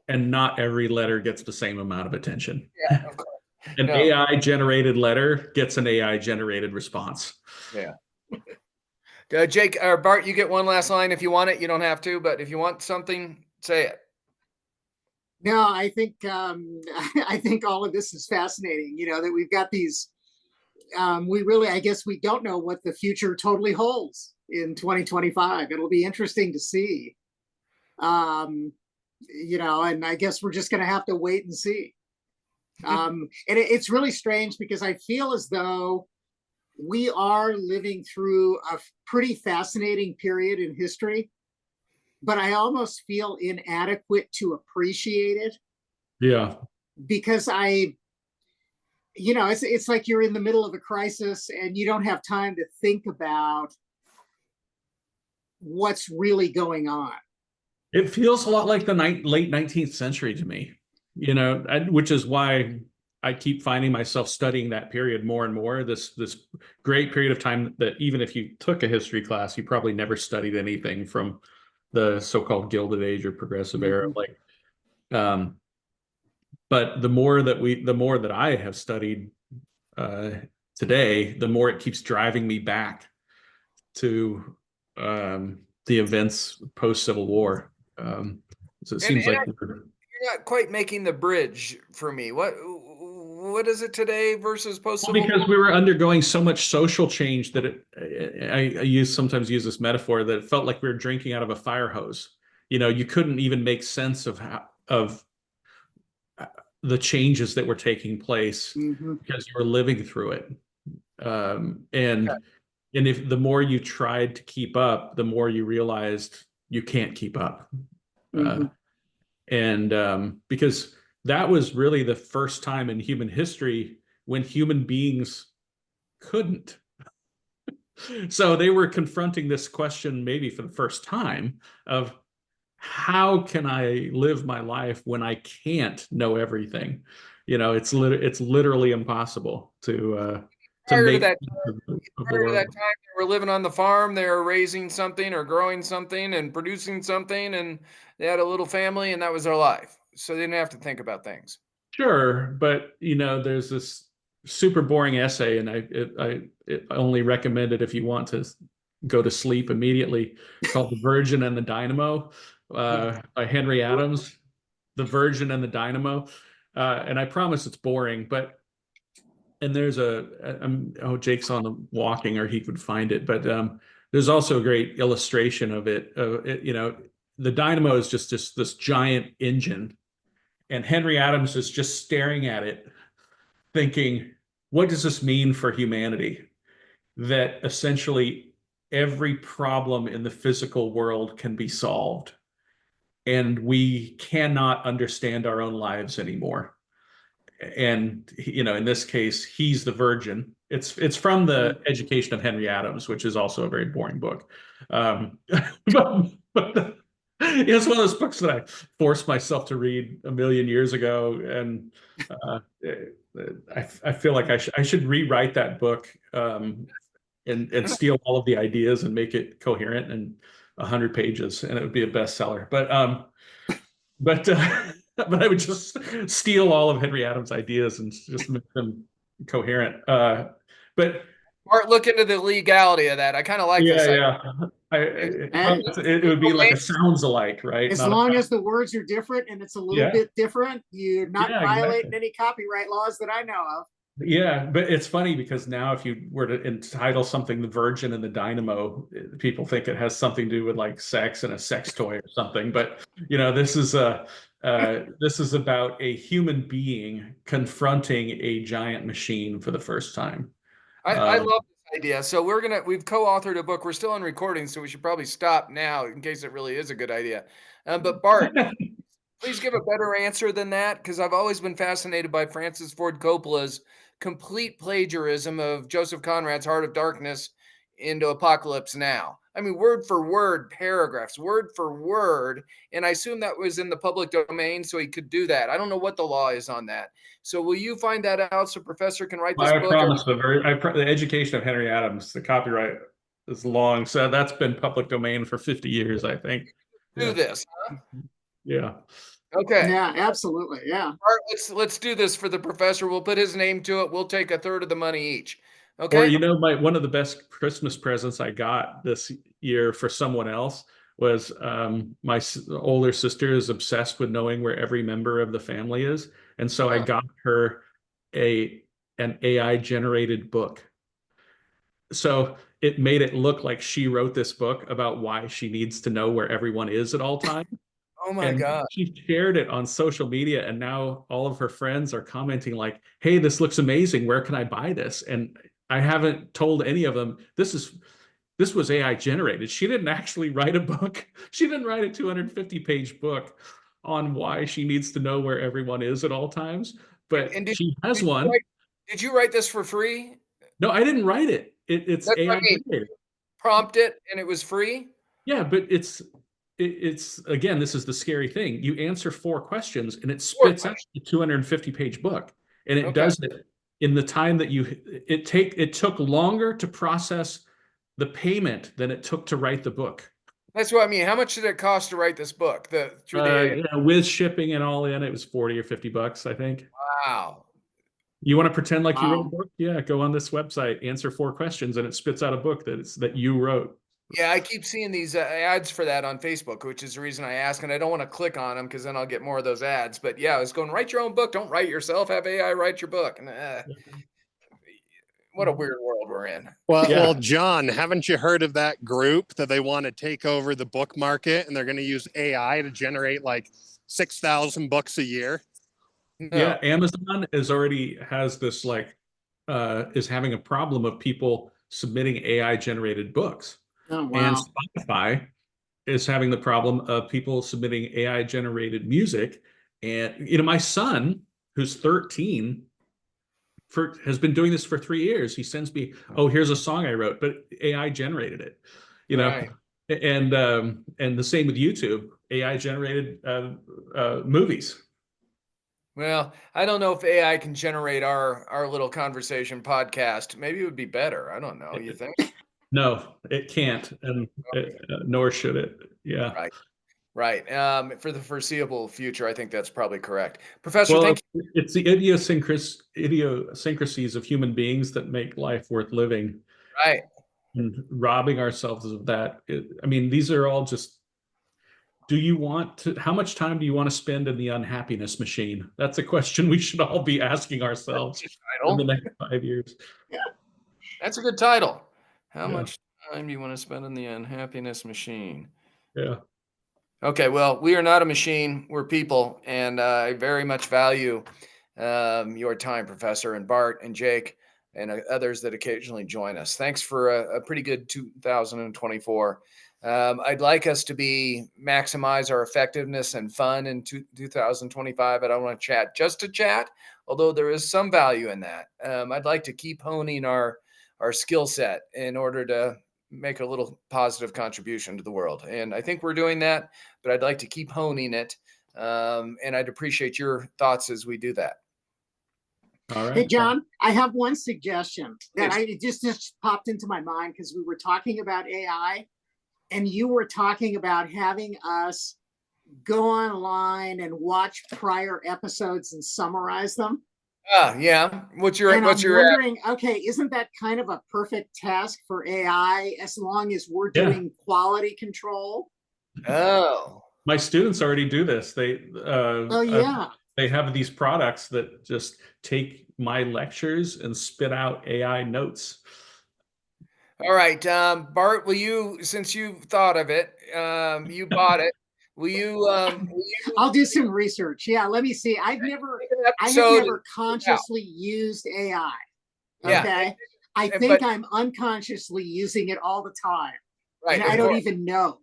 and not every letter gets the same amount of attention. Yeah, of course. An No, AI generated letter gets an AI generated response. yeah. Jake or Bart, you get one last line if you want it. You don't have to, but if you want something, say it. No, I think I think all of this is fascinating. You know that we've got these. We really, I guess, we don't know what the future totally holds in 2025. It'll be interesting to see. You know, and I guess we're just going to have to wait and see. And it's really strange because I feel as though we are living through a pretty fascinating period in history, but I almost feel inadequate to appreciate it Yeah. because you know, it's like you're in the middle of a crisis and you don't have time to think about what's really going on. It feels a lot like the late 19th century to me, you know, which is why I keep finding myself studying that period more and more. This great period of time that even if you took a history class, you probably never studied anything from the so-called Gilded Age or Progressive Era. Like, but the more that I have studied today, the more it keeps driving me back to the events post Civil War. So it seems like you're not quite making the bridge for me. What is it today versus post Civil War? because we were undergoing so much social change that I sometimes use this metaphor that it felt like we were drinking out of a fire hose. You know, you couldn't even make sense of the changes that were taking place because you were living through it. And if the more you tried to keep up, the more you realized you can't keep up. And because that was really the first time in human history when human beings couldn't. So they were confronting this question maybe for the first time of how can I live my life when I can't know everything? You know, it's literally impossible to Prior to make that, sense of the prior to that world. time, they were living on the farm. They were raising something or growing something and producing something, and they had a little family, and that was their life. So they didn't have to think about things. Sure, but you know, there's this super boring essay, and I only recommend it if you want to go to sleep immediately, called "The Virgin and the Dynamo" by Henry Adams. The Virgin and the Dynamo, and I promise it's boring, but and there's oh, Jake's on the walking, or he could find it, but there's also a great illustration of it. You know, the dynamo is just this giant engine, and Henry Adams is just staring at it, thinking, what does this mean for humanity? That essentially every problem in the physical world can be solved, and we cannot understand our own lives anymore. And you know, in this case, he's the virgin. It's from the Education of Henry Adams, which is also a very boring book. But it's one of those books that I forced myself to read a million years ago, and I feel like I should rewrite that book and steal all of the ideas and make it coherent in 100 pages, and it would be a bestseller. But but I would just steal all of Henry Adams' ideas and just make them coherent. But Art, look into the legality of that. I kind of like this. yeah. It would be like a sounds alike, right? As Not long as the words are different and it's a little bit different, you're not violating any copyright laws that I know of. Yeah, but it's funny because now if you were to entitle something "The Virgin and the Dynamo," people think it has something to do with like sex and a sex toy or something. But you know, this is about a human being confronting a giant machine for the first time. I love this idea. So we've co-authored a book. We're still on recording, so we should probably stop now in case it really is a good idea. But Bart, please give a better answer than that, because I've always been fascinated by Francis Ford Coppola's complete plagiarism of Joseph Conrad's Heart of Darkness into Apocalypse Now. I mean, word for word, paragraphs, word for word. And I assume that was in the public domain, so he could do that. I don't know what the law is on that. So will you find that out so Professor can write this I book? promise the Education of Henry Adams, the copyright is long, so that's been public domain for 50 years, I think. Do this, huh? Yeah. Okay. Yeah, absolutely. Yeah. All right, let's do this for the professor. We'll put his name to it. We'll take a third of the money each. Okay. Or you know, one of the best Christmas presents I got this year for someone else was my older sister is obsessed with knowing where every member of the family is, and so I got her an AI generated book. So it made it look like she wrote this book about why she needs to know where everyone is at all times. Oh my And God. she shared it on social media, and now all of her friends are commenting like, "Hey, this looks amazing. Where can I buy this?" And I haven't told any of them this was AI generated. She didn't actually write a book. She didn't write a 250-page book on why she needs to know where everyone is at all times, but And she has did one. did you write this for free? No, I didn't write it. It's That's what AI I mean. generated. Prompt it and it was free? Yeah, but it's again, this is the scary thing. You answer 4 questions and it 4 spits out questions. a 250-page book. And it Okay. does it in the time that it took longer to process the payment than it took to write the book. That's what I mean. How much did it cost to write this book? Through the AI? With shipping and all in, it was 40 or $50, I think. Wow. You want to pretend like you wrote a Wow. book? Yeah, go on this website, answer 4 questions, and it spits out a book that you wrote. Yeah, I keep seeing these ads for that on Facebook, which is the reason I ask, and I don't want to click on them because then I'll get more of those ads. But yeah, I was going, write your own book. Don't write yourself. Have AI write your book. And what a weird world we're in. Well, Yeah. well, John, haven't you heard of that group that they want to take over the book market and they're going to use AI to generate like 6,000 books a year? Yeah, No. Amazon has this like is having a problem of people submitting AI generated books. Oh, And wow. Spotify is having the problem of people submitting AI generated music. And my son, who's 13, has been doing this for 3 years. He sends me, "Oh, here's a song I wrote, but AI generated it." You know, Right. and the same with YouTube, AI generated movies. Well, I don't know if AI can generate our little conversation podcast. Maybe it would be better. I don't know. You think? No, it can't, and nor should it. Yeah. Right. Right. For the foreseeable future, I think that's probably correct. Professor, Well, thank it's the idiosyncrasies of human beings that make life worth living, you. Right. and robbing ourselves of that. I mean, these are all just. How much time do you want to spend in the unhappiness machine? That's a question we should all be asking ourselves in the Title. next 5 years. That's a good title. How Yeah. much time do you want to spend in the unhappiness machine? Yeah. Okay, well, we are not a machine. We're people, and I very much value your time, Professor, and Bart, and Jake, and others that occasionally join us. Thanks for a pretty good 2024. I'd like us to maximize our effectiveness and fun in 2025. I don't want to chat just to chat, although there is some value in that. I'd like to keep honing our skill set in order to make a little positive contribution to the world, and I think we're doing that. But I'd like to keep honing it, and I'd appreciate your thoughts as we do that. All Hey, right. John, I have one suggestion that Please. it just popped into my mind because we were talking about AI and you were talking about having us go online and watch prior episodes and summarize them. Yeah. What's And what's I'm your wondering, okay, isn't that kind of a perfect task for AI as long as we're Yeah. doing quality control? Oh, My students already do this. Oh, yeah. They have these products that just take my lectures and spit out AI notes. all right. Bart, will you, since you thought of it, you bought it, will you I'll do some research. Yeah, let me see. I have episode never out? consciously used AI. Yeah, Okay. I but think I'm unconsciously using it all the time. And right, I of don't course, even know.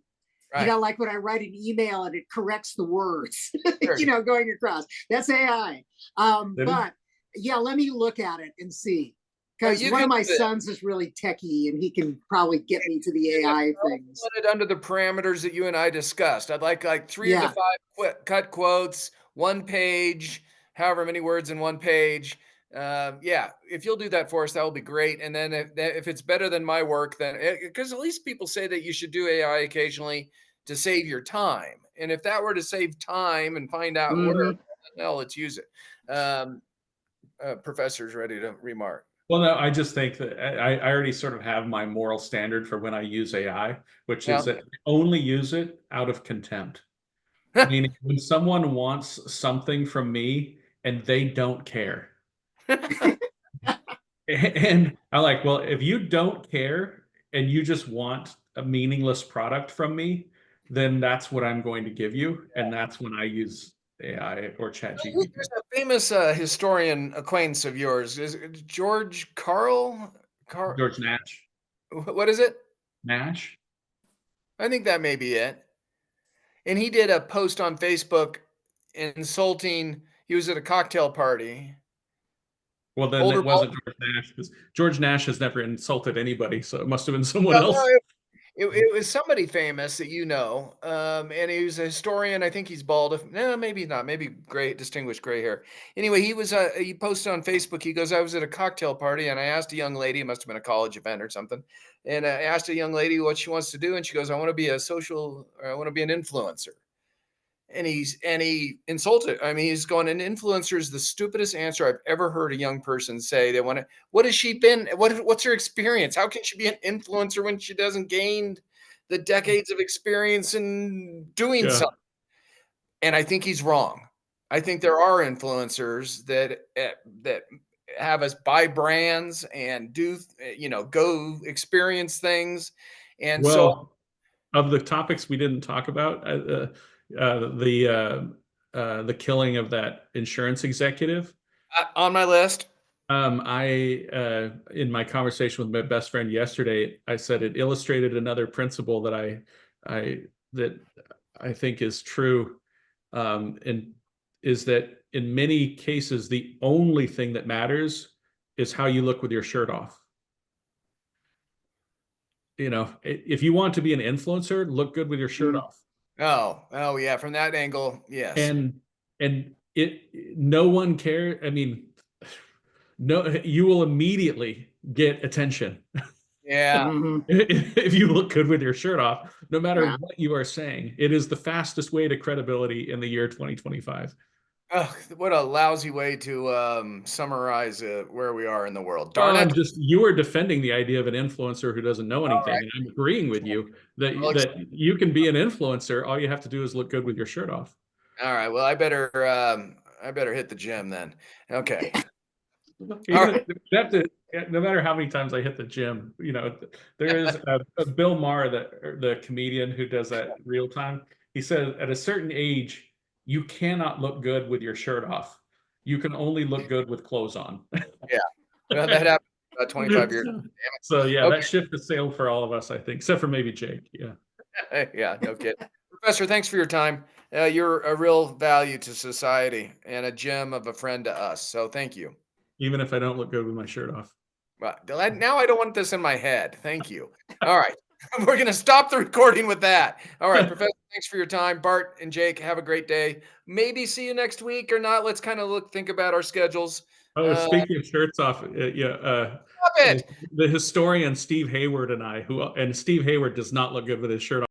right. Like when I write an email and it corrects the words, Sure. going across. That's AI. That is- But yeah, let me look at it and see. No, Because you one can of my do that. sons is really techie and he can probably get me to the Yeah, AI I'll things. put it under the parameters that you and I discussed. I'd like 3 of the Yeah. 5 cut quotes, 1 page, however many words in 1 page. Yeah, if you'll do that for us, that will be great. And then if it's better than my work, then because at least people say that you should do AI occasionally to save your time. And if that were to save time and find out where, Hmm. hell, let's use it. Professor's ready to remark. Well, no, I just think that I already sort of have my moral standard for when I use AI, which Yeah. is that I only use it out of contempt. Meaning when someone wants something from me and they don't care. And I'm like, well, if you don't care and you just want a meaningless product from me, then that's what I'm going to give you. And that's when I use AI or Chat GPT. There's a famous historian acquaintance of yours. Is it George Carl? George Nash. What is it? Nash? I think that may be it. And he did a post on Facebook insulting. He was at a cocktail party. Well, then Older. it wasn't George Nash because George Nash has never insulted anybody, so it must have been someone Well, no, else. it was somebody famous that you know, and he was a historian. I think he's bald. If no, maybe not. Maybe gray, distinguished gray hair. Anyway, he was. He posted on Facebook. He goes, "I was at a cocktail party, and I asked a young lady. It must have been a college event or something. And I asked a young lady what she wants to do, and she goes, "I want to be a social. Or I want to be an influencer." And he insulted. I mean, he's going, an influencer is the stupidest answer I've ever heard a young person say. They want to. What has she been? What's her experience? How can she be an influencer when she doesn't gain the decades of experience in doing Yeah. something? And I think he's wrong. I think there are influencers that have us buy brands and do go experience things, and so Well, of the topics we didn't talk about, the killing of that insurance executive. on my list. In my conversation with my best friend yesterday, I said it illustrated another principle that I think is true, and is that in many cases the only thing that matters is how you look with your shirt off. You know, if you want to be an influencer, look good with your shirt off. Oh yeah, from that angle, yes. And no one cares. I mean, no, you will immediately get attention Yeah. Mhm. if you look good with your shirt off, no matter Yeah. what you are saying. It is the fastest way to credibility in the year 2025. Ugh, what a lousy way to summarize where we are in the world. Well, Darn it. you are defending the idea of an influencer who doesn't know All anything, right. and I'm agreeing with you I'll that you can be an influencer. All you have to do is look good with your shirt off. All right. Well, I better hit the gym then. Okay. All right. No matter how many times I hit the gym, you know, there is a Bill Maher, the comedian who does that real time. He says at a certain age, you cannot look good with your shirt off. You can only look good with clothes on. Yeah. Well, that happened about 25 years. So yeah, Okay. that ship has sailed for all of us, I think, except for maybe Jake. Yeah. Yeah, no kidding. Professor, thanks for your time. You're a real value to society and a gem of a friend to us. So thank you. Even if I don't look good with my shirt off. Well, now I don't want this in my head. Thank you. All right. We're going to stop the recording with that. All right, Professor, thanks for your time. Bart and Jake, have a great day. Maybe see you next week or not. Let's kind of think about our schedules. Oh, Stop speaking of shirts off, it. the historian Steve Hayward and Steve Hayward does not look good with his shirt off.